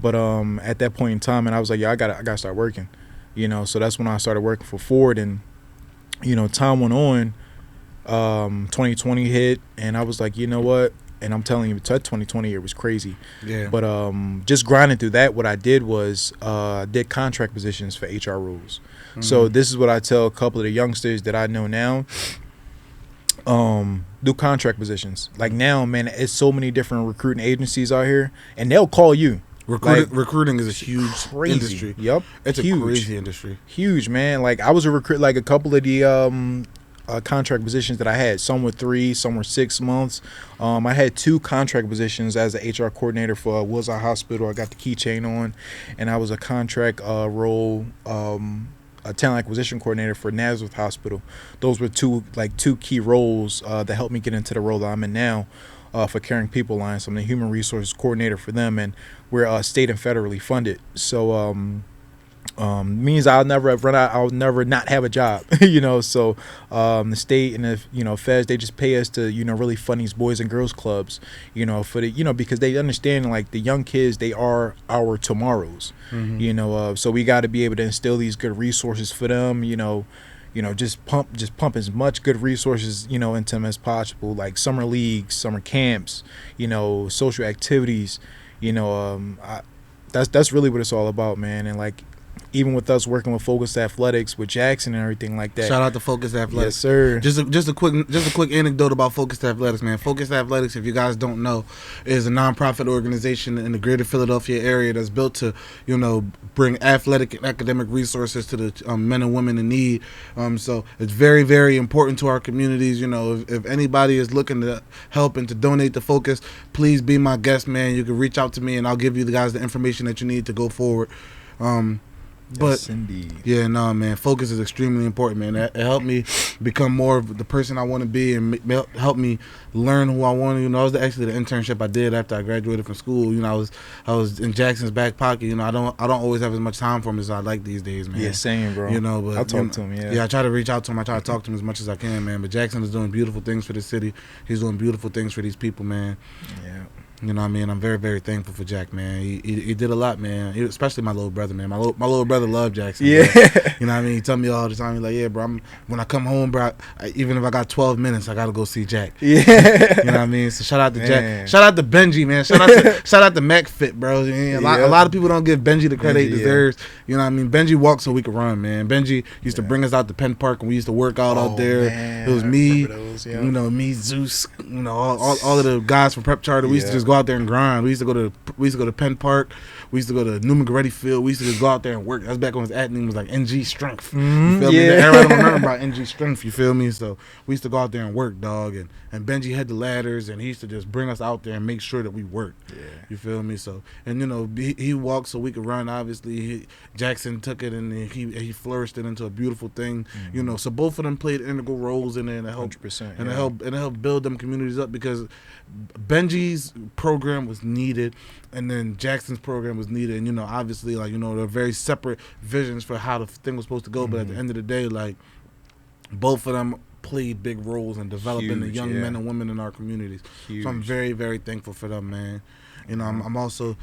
But at that point in time, and I was like, yeah, I gotta start working. You know, so that's when I started working for Ford, and you know, time went on. 2020 hit, and I was like, you know what? And I'm telling you, 2020 year was crazy. Yeah. But just grinding through that, what I did was did contract positions for HR rules. So this is what I tell a couple of the youngsters that I know now. Do contract positions. Like, now, man, it's so many different recruiting agencies out here, and they'll call you. Recruiting is a huge industry. Yep. It's huge. A crazy industry. Huge, man. Like, I was a recruit, like a couple of the contract positions that I had. Some were 3, some were 6 months. I had 2 contract positions as an HR coordinator for Wills Eye Hospital. I got the keychain on, and I was a contract role, a talent acquisition coordinator for Nazareth Hospital. Those were two key roles that helped me get into the role that I'm in now for Caring People Alliance. So I'm the human resources coordinator for them, and we're state and federally funded. So means I'll never run out. I'll never not have a job, So the state and the feds, they just pay us to really fund these boys and girls clubs, for the because they understand like the young kids, they are our tomorrows, so we got to be able to instill these good resources for them, just pump as much good resources into them as possible, like summer leagues, summer camps, social activities, that's really what it's all about, man. And like, even with us working with Focus Athletics with Jackson and everything like that. Shout out to Focus Athletics. Yes, sir. Just a quick anecdote about Focus Athletics, man. Focus Athletics, if you guys don't know, is a nonprofit organization in the greater Philadelphia area that's built to, bring athletic and academic resources to the men and women in need. So it's very, very important to our communities. If anybody is looking to help and to donate to Focus, please be my guest, man. You can reach out to me and I'll give you guys the information that you need to go forward. But yes, indeed. Yeah, no, man. Focus is extremely important, man. It helped me become more of the person I want to be, and help me learn who I want to. That was actually the internship I did after I graduated from school. I was in Jackson's back pocket. I don't always have as much time for him as I like these days, man. Yeah, same, bro. But I'll talk to him. Yeah. Yeah, I try to reach out to him. I try to talk to him as much as I can, man. But Jackson is doing beautiful things for the city. He's doing beautiful things for these people, man. Yeah. I'm very, very thankful for Jack, man. He did a lot, man. Especially my little brother, man. My little brother loved Jackson. Yeah. He tell me all the time. He's like, yeah, bro. When I come home, bro, even if I got 12 minutes, I gotta go see Jack. Yeah. So shout out to Jack. Shout out to Benji, man. Shout out to McFit, bro. A lot of people don't give Benji the credit he deserves. Benji walked so we could run, man. Benji used to bring us out to Penn Park and we used to work out out there. Man. It was me, me, Zeus, all of the guys from Prep Charter. We used to just go out there and grind. We used to go to Penn Park. We used to go to Newman Goretti Field. We used to just go out there and work. That's back when his ad name was like NG Strength. You feel me? Everybody don't remember about NG Strength. You feel me? So we used to go out there and work, dog. And Benji had the ladders, and he used to just bring us out there and make sure that we worked. Yeah. You feel me? So, and he walked so we could run. Obviously, Jackson took it and he flourished it into a beautiful thing. So both of them played integral roles in it, and it helped 100%, and it helped build them communities up, because Benji's program was needed, and then Jackson's program was needed. And obviously, they're very separate visions for how the thing was supposed to go. But at the end of the day, like, both of them played big roles in developing the young men and women in our communities. Huge. So I'm very, very thankful for them, man. I'm also,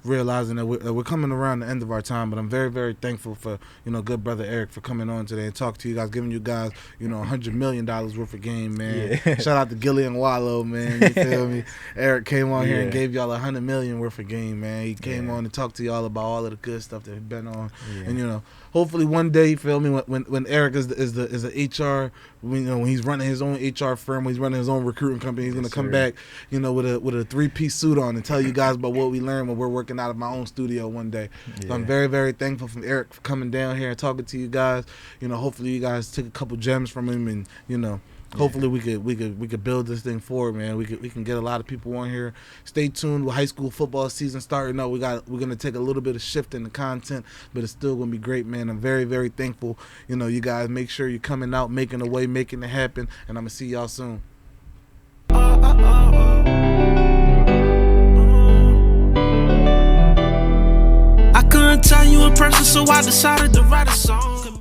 realizing that we're coming around the end of our time, but I'm very, very thankful for, good brother Eric for coming on today and talk to you guys, giving you guys, $100 million worth of game, man. Yeah. Shout out to Gillian Wallow, man. You feel me? Eric came on here and gave y'all $100 million worth of game, man. He came on and talked to y'all about all of the good stuff that he's been on, and hopefully one day, you feel me, when Eric is the HR, when he's running his own HR firm, when he's running his own recruiting company, he's gonna come back, with a 3-piece suit on and tell you guys about what we learned when we're working out of my own studio one day. So I'm very, very thankful for Eric for coming down here and talking to you guys. Hopefully you guys took a couple gems from him, and hopefully we could build this thing forward, man. We can get a lot of people on here. Stay tuned with high school football season starting up. We're gonna take a little bit of shift in the content, but it's still gonna be great, man. I'm very, very thankful. You guys make sure you're coming out, making a way, making it happen, and I'm gonna see y'all soon. I couldn't tell you in person, so I decided to write a song.